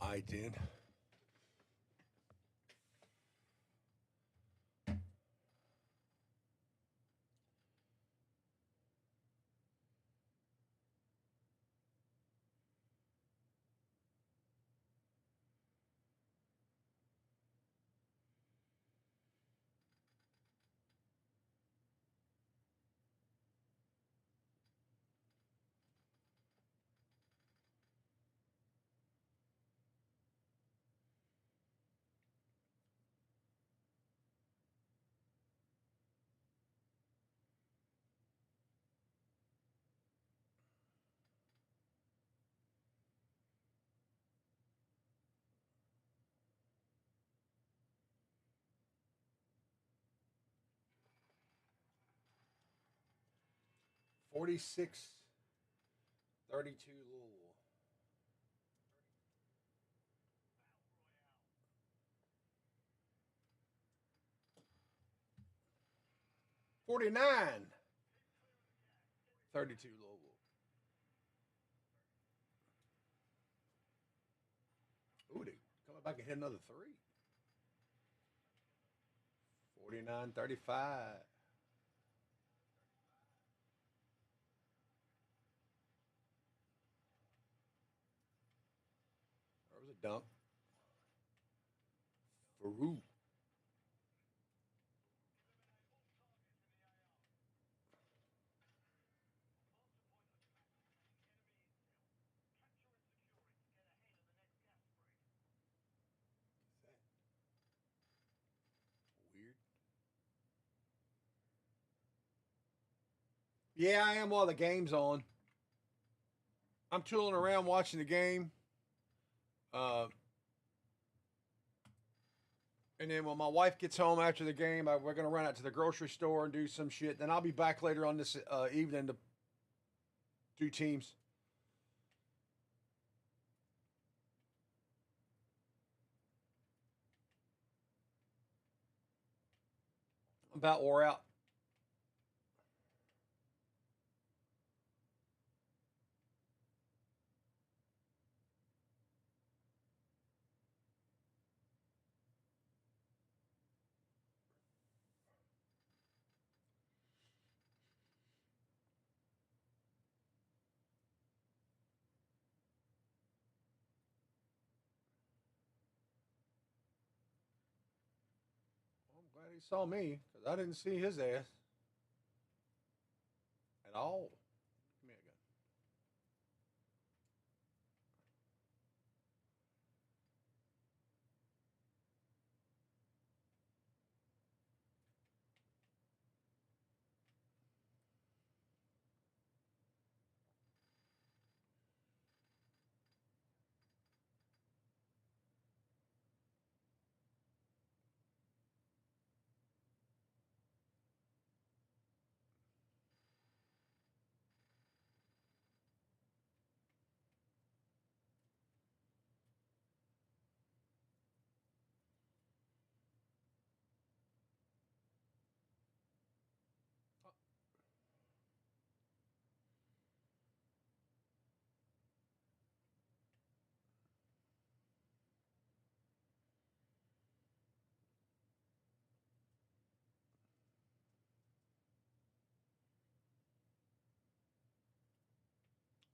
S1: I did. $46.32 Louisville. $49.32 Louisville. Ooh, they coming back and hit another three. 49-35. There was a dunk. Farouk. Weird. Yeah, I am while the game's on. I'm tooling around watching the game. And then when my wife gets home after the game, we're going to run out to the grocery store and do some shit. Then I'll be back later on this evening to do teams. I'm about wore out. Well, I'm glad he saw me because I didn't see his ass at all. Give me a gun.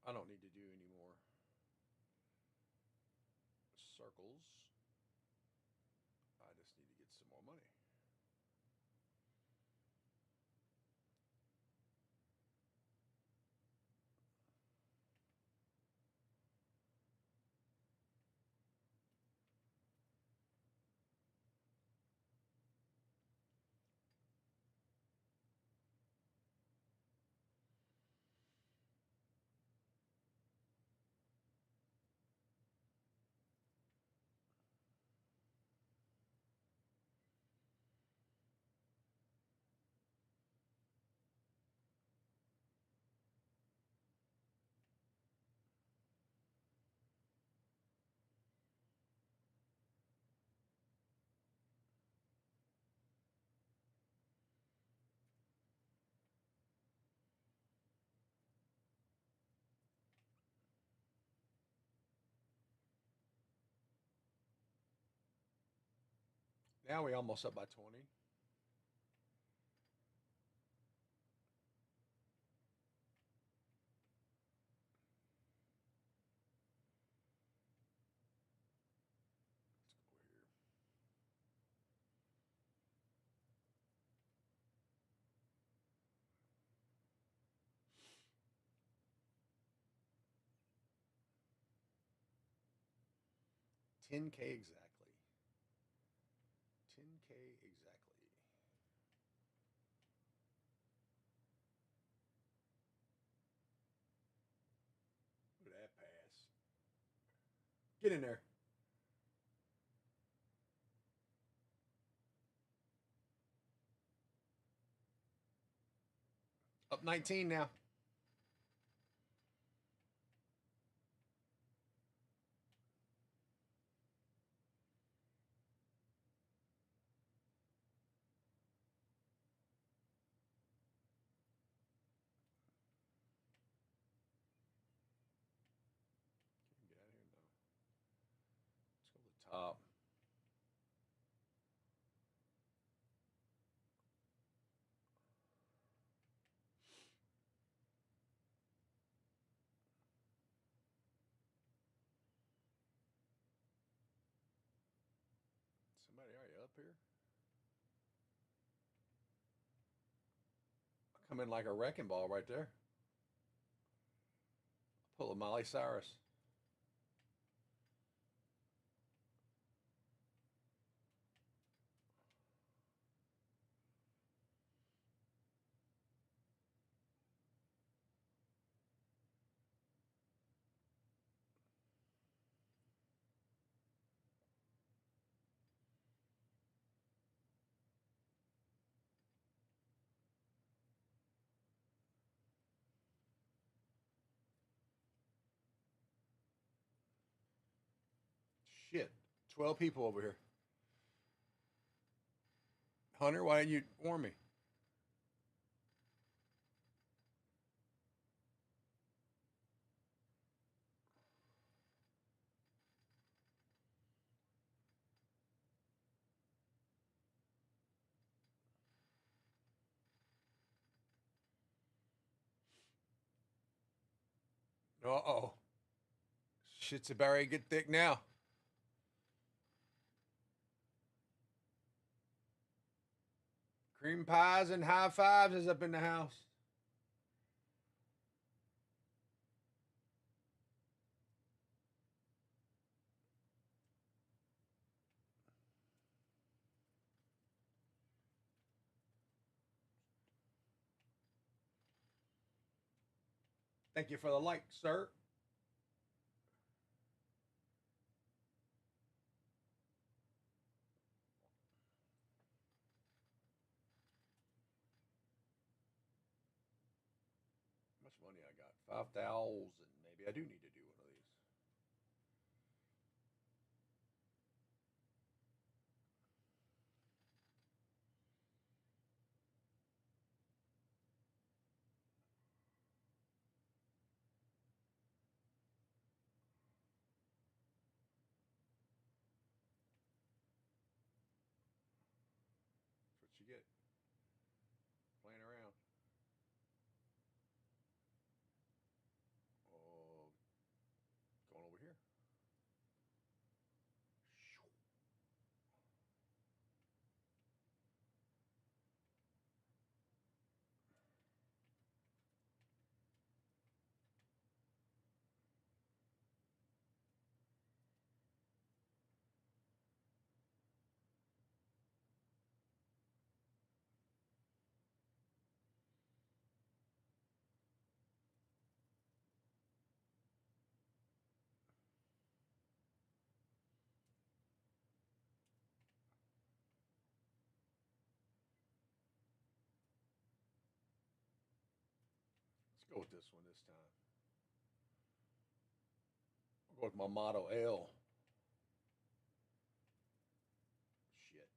S1: I don't need to do any more circles. I just need to get some more money. Now we almost up by 20. Let's go here. $10K exactly. $10K exactly. Look at that pass. Get in there. Up 19 now. Can you get out of here? No. Let's go to the top. Somebody already up here? I come in like a wrecking ball right there. Pull a Miley Cyrus. Shit. 12 people over here. Hunter, why didn't you warn me? Uh-oh. Shit's about to get thick now. Cream pies and high fives is up in the house. Thank you for the like, sir. How much money I got? 5,000. Maybe I do need to do one of these. That's what you get. Playing around. Oh, going over here. Let's go with this one this time. I'll go with my motto L. Shit.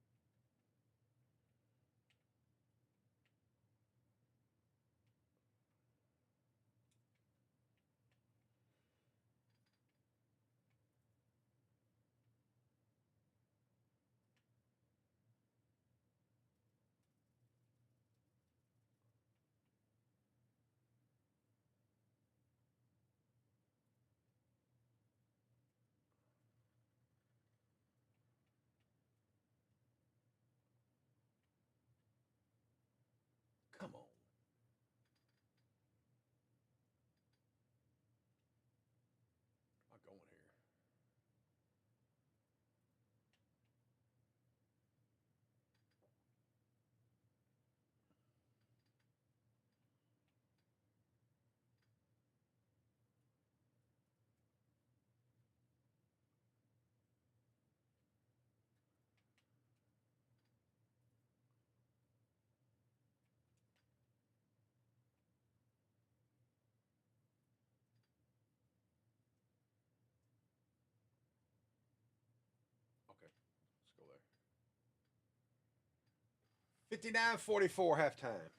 S1: 59-44 halftime.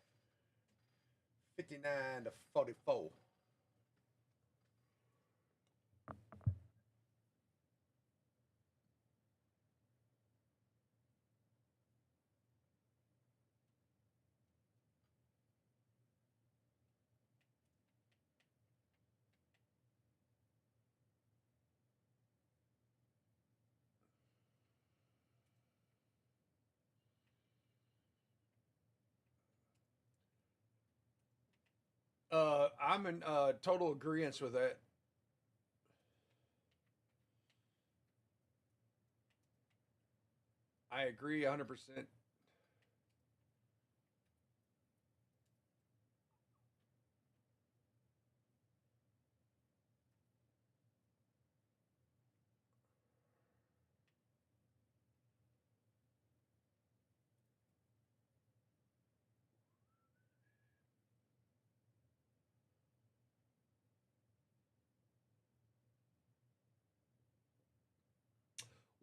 S1: 59-44. I'm in total agreement with that. I agree 100%.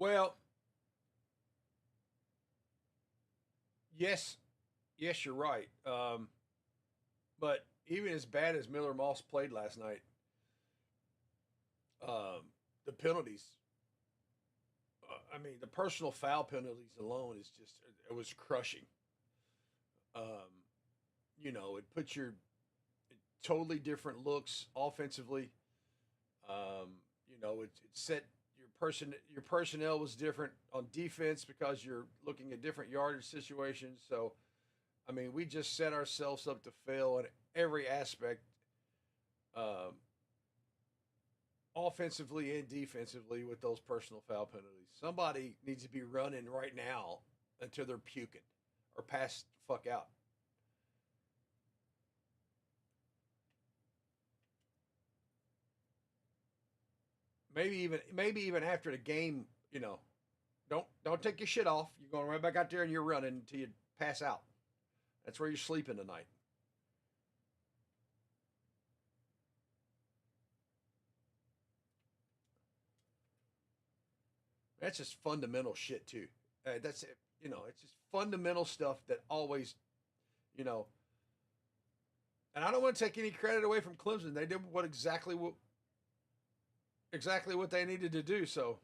S1: Well, yes, yes, you're right. But even as bad as Miller Moss played last night, the penalties. I mean, the personal foul penalties alone is just it was crushing. Um, it puts your totally different looks offensively. It set your personnel was different on defense because you're looking at different yardage situations. So, I mean, we just set ourselves up to fail in every aspect, um, offensively and defensively, with those personal foul penalties. Somebody needs to be running right now until they're puking or pass the fuck out. Maybe even after the game, don't take your shit off. You're going right back out there and you're running until you pass out. That's where you're sleeping tonight. That's just fundamental shit too. That's it's just fundamental stuff that always, you know. And I don't want to take any credit away from Clemson. They did exactly what they needed to do. So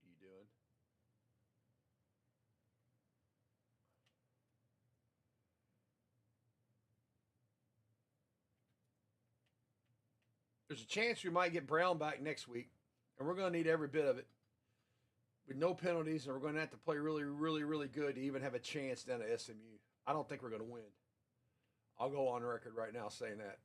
S1: you doing? There's a chance we might get Brown back next week, and we're going to need every bit of it with no penalties, and we're going to have to play really, really, really good to even have a chance down at SMU. I don't think we're going to win. I'll go on record right now saying that.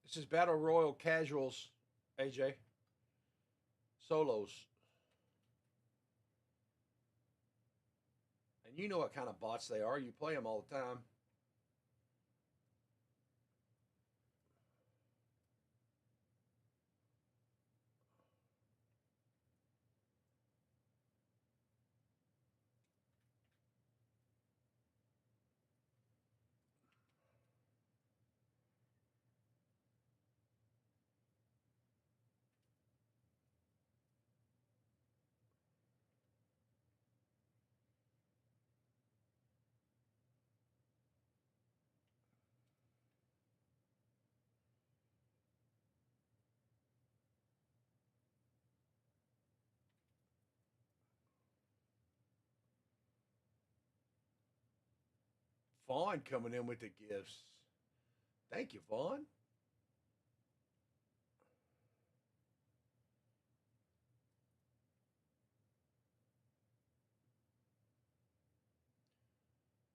S1: This is Battle Royal Casuals, AJ. Solos. And you know what kind of bots they are. You play them all the time. Vaughn coming in with the gifts. Thank you, Vaughn.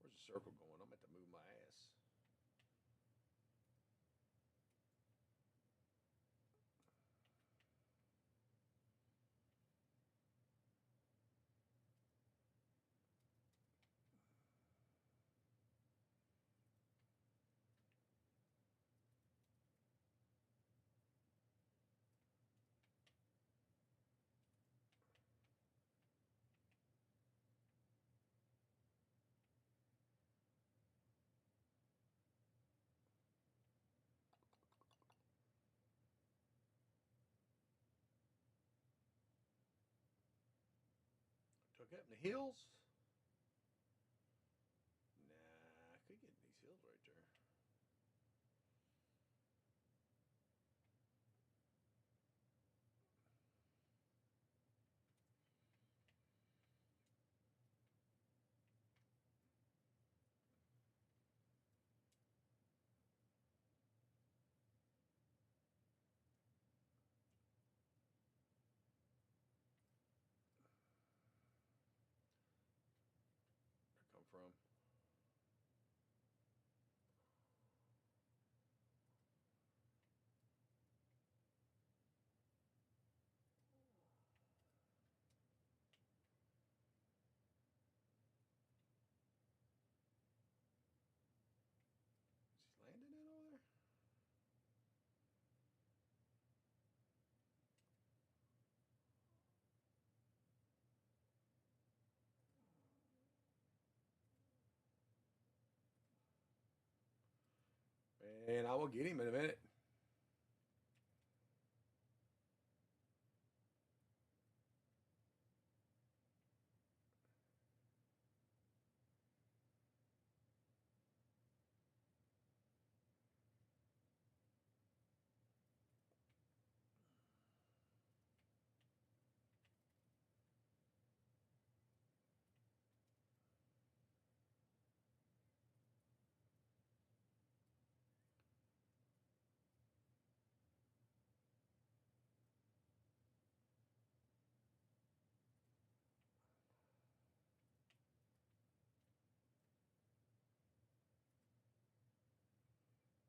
S1: Where's the circle going? I'm going to move my ass. Took it up in the hills. Nah, I could get in these hills right there. Where I come from? Is he landing it over there? Man, I will get him in a minute.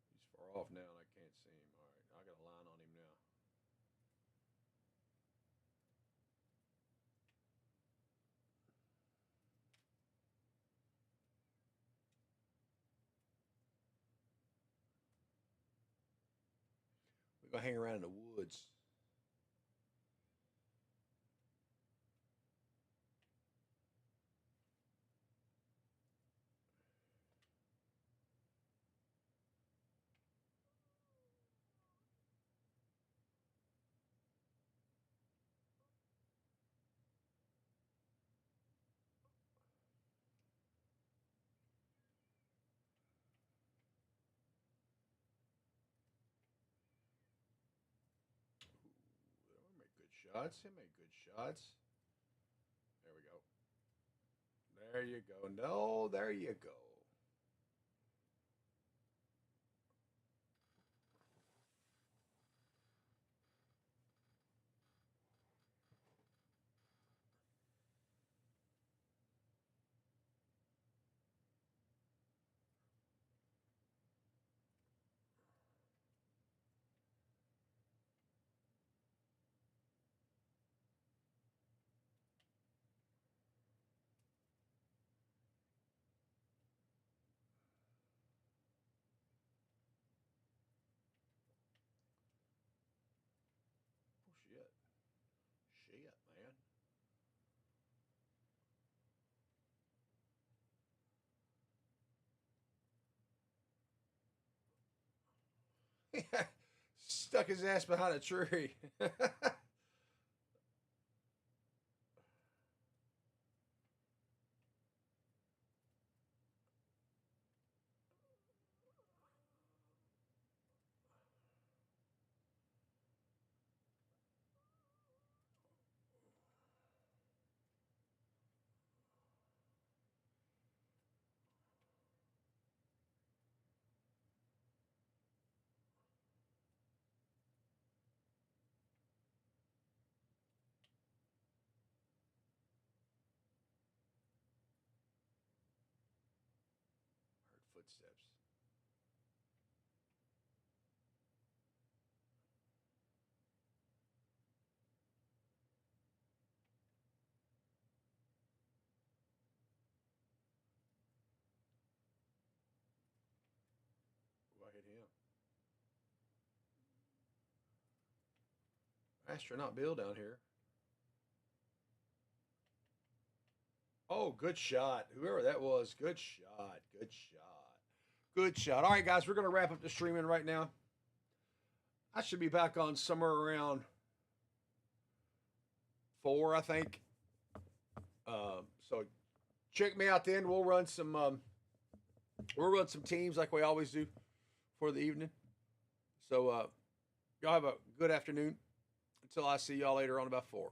S1: He's far off now and I can't see him. All right, I got a line on him now. We're going to hang around in the woods. They make good shots. They make good shots. There we go. There you go. No, there you go. Oh, shit. Shit, man. Stuck his ass behind a tree. footsteps. Ooh, I hit him. Astronaut Bill down here. Oh, good shot. Whoever that was, good shot. Good shot. Good shot. All right, guys, we're going to wrap up the streaming right now. I should be back on somewhere around 4, I think. So check me out then. We'll run some teams like we always do for the evening. So y'all have a good afternoon. Until I see y'all later on about 4.